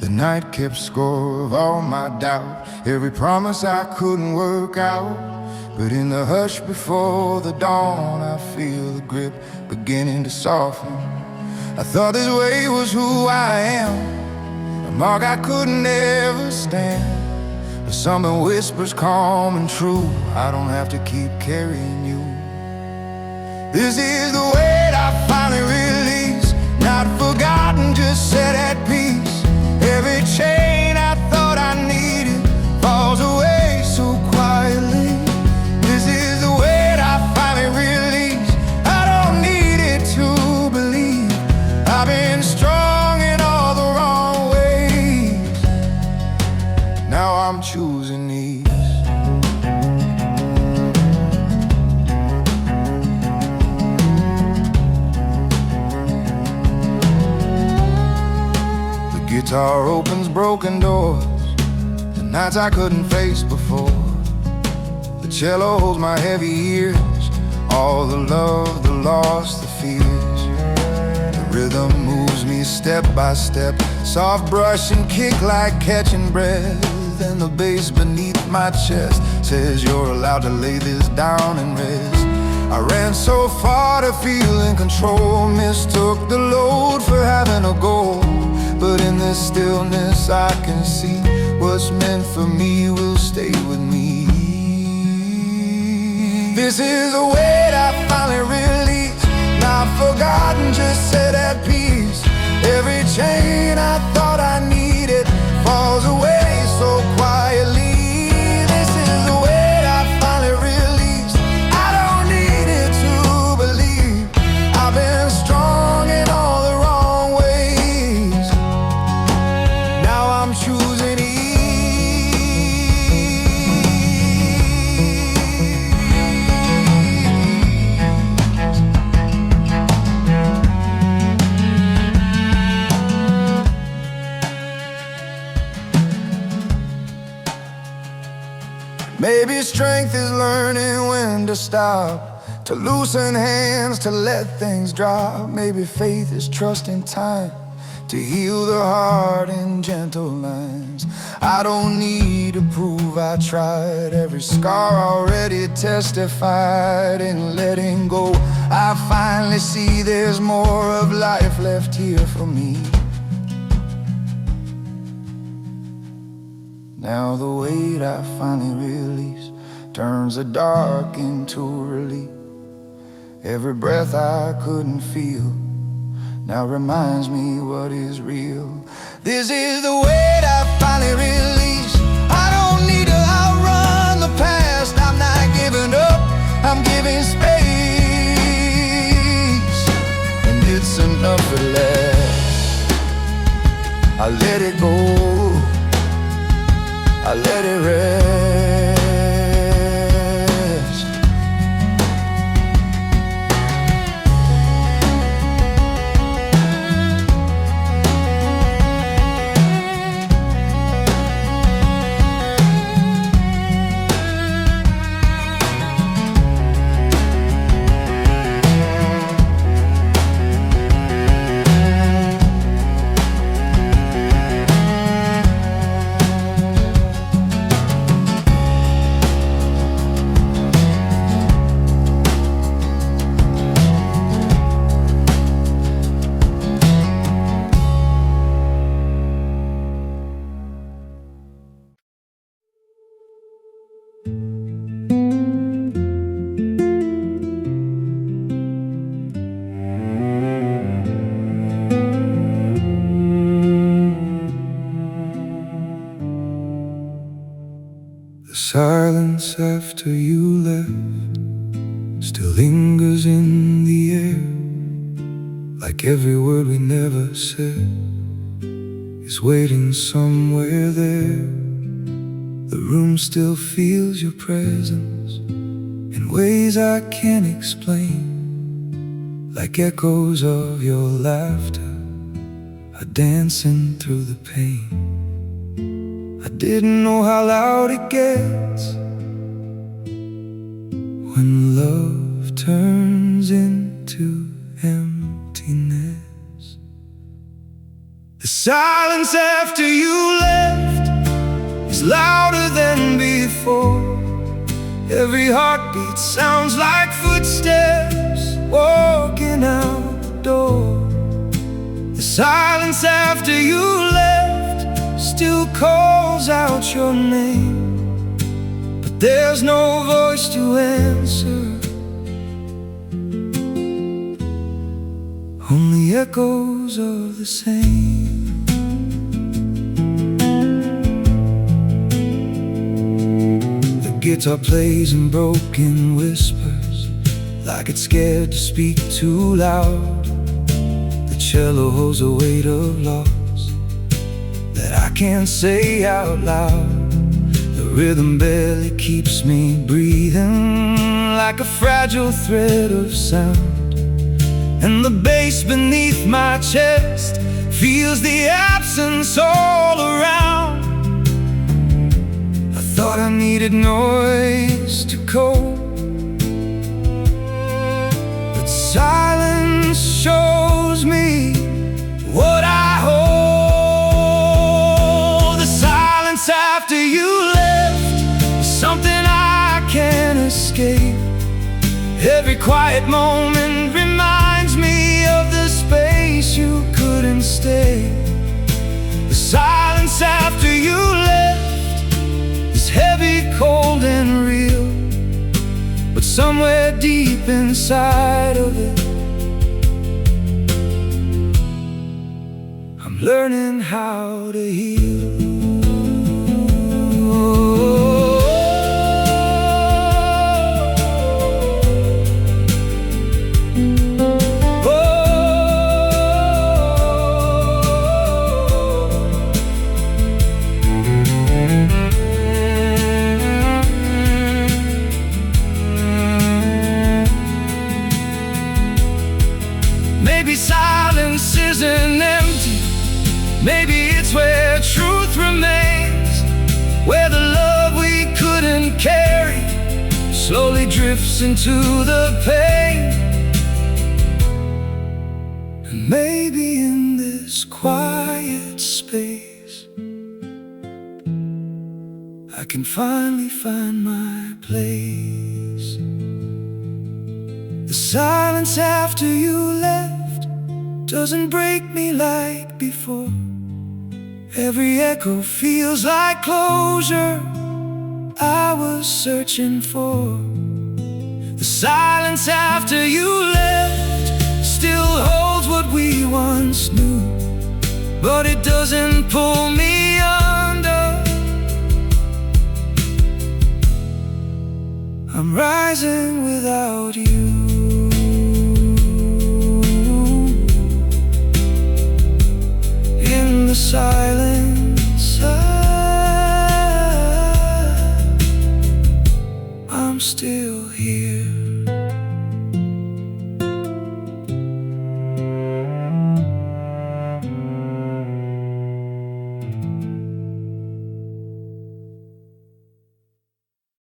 The night kept score of all my doubt, every promise I couldn't work out. But in the hush before the dawn, I feel the grip beginning to soften. I thought this way was who I am, a mark I couldn't ever stand. But something whispers calm and true, I don't have to keep carrying you. This is the weight I finally release, not forgotten, just set at peace. Every chain I thought I needed falls away so quietly. This is the weight I finally release, I don't need it to believe. I've been strong in all the wrong ways, now I'm choosing these. The guitar opens broken doors, the nights I couldn't face before. The cello holds my heavy years, all the love, the loss, the fears. The rhythm moves me step by step, soft brush and kick like catching breath. And the bass beneath my chest says you're allowed to lay this down and rest. I ran so far to feel in control, mistook the load for having a goal. But in this stillness I can see what's meant for me will stay with me. This is a weight I finally release, not forgotten, just set at peace. Every chain I thought I needed falls away so quietly. This is the weight I finally release, I don't need it to believe. I've been strong in all the wrong ways, now I'm choosing ease. Maybe strength is learning when to stop, to loosen hands, to let things drop. Maybe faith is trusting time to heal the heart in gentle lines. I don't need to prove I tried. Every scar already testified in letting go. I finally see there's more of life left here for me. Now the weight I finally release turns the dark into relief. Every breath I couldn't feel now reminds me what is real. This is the weight I finally release. I don't need to outrun the past. I'm not giving up, I'm giving space. And it's enough at last. I let it go, I let it rest. The silence after you left still lingers in the air, like every word we never said is waiting somewhere there. The room still feels your presence in ways I can't explain, like echoes of your laughter are dancing through the pain. I didn't know how loud it gets when love turns into emptiness. The silence after you left is louder than before. Every heartbeat sounds like footsteps walking out the door. The silence after you left still calls out your name, but there's no voice to answer, only echoes of the same. The guitar plays in broken whispers, like it's scared to speak too loud. The cello holds a weight of loss that I can't say out loud. The rhythm barely keeps me breathing, like a fragile thread of sound. And the bass beneath my chest feels the absence all around. I thought I needed noise to cope, but silence shows me what I hold. After you left, something I can't escape. Every quiet moment reminds me of the space you couldn't stay. The silence after you left is heavy, cold and real, but somewhere deep inside of it, I'm learning how to heal. Maybe silence isn't empty, maybe it's where truth slowly drifts into the pain. And maybe in this quiet space I can finally find my place. The silence after you left doesn't break me like before. Every echo feels like closure I was searching for. The silence after you left still holds what we once knew, but it doesn't pull me under. I'm rising without you. In the silence, I'm still here.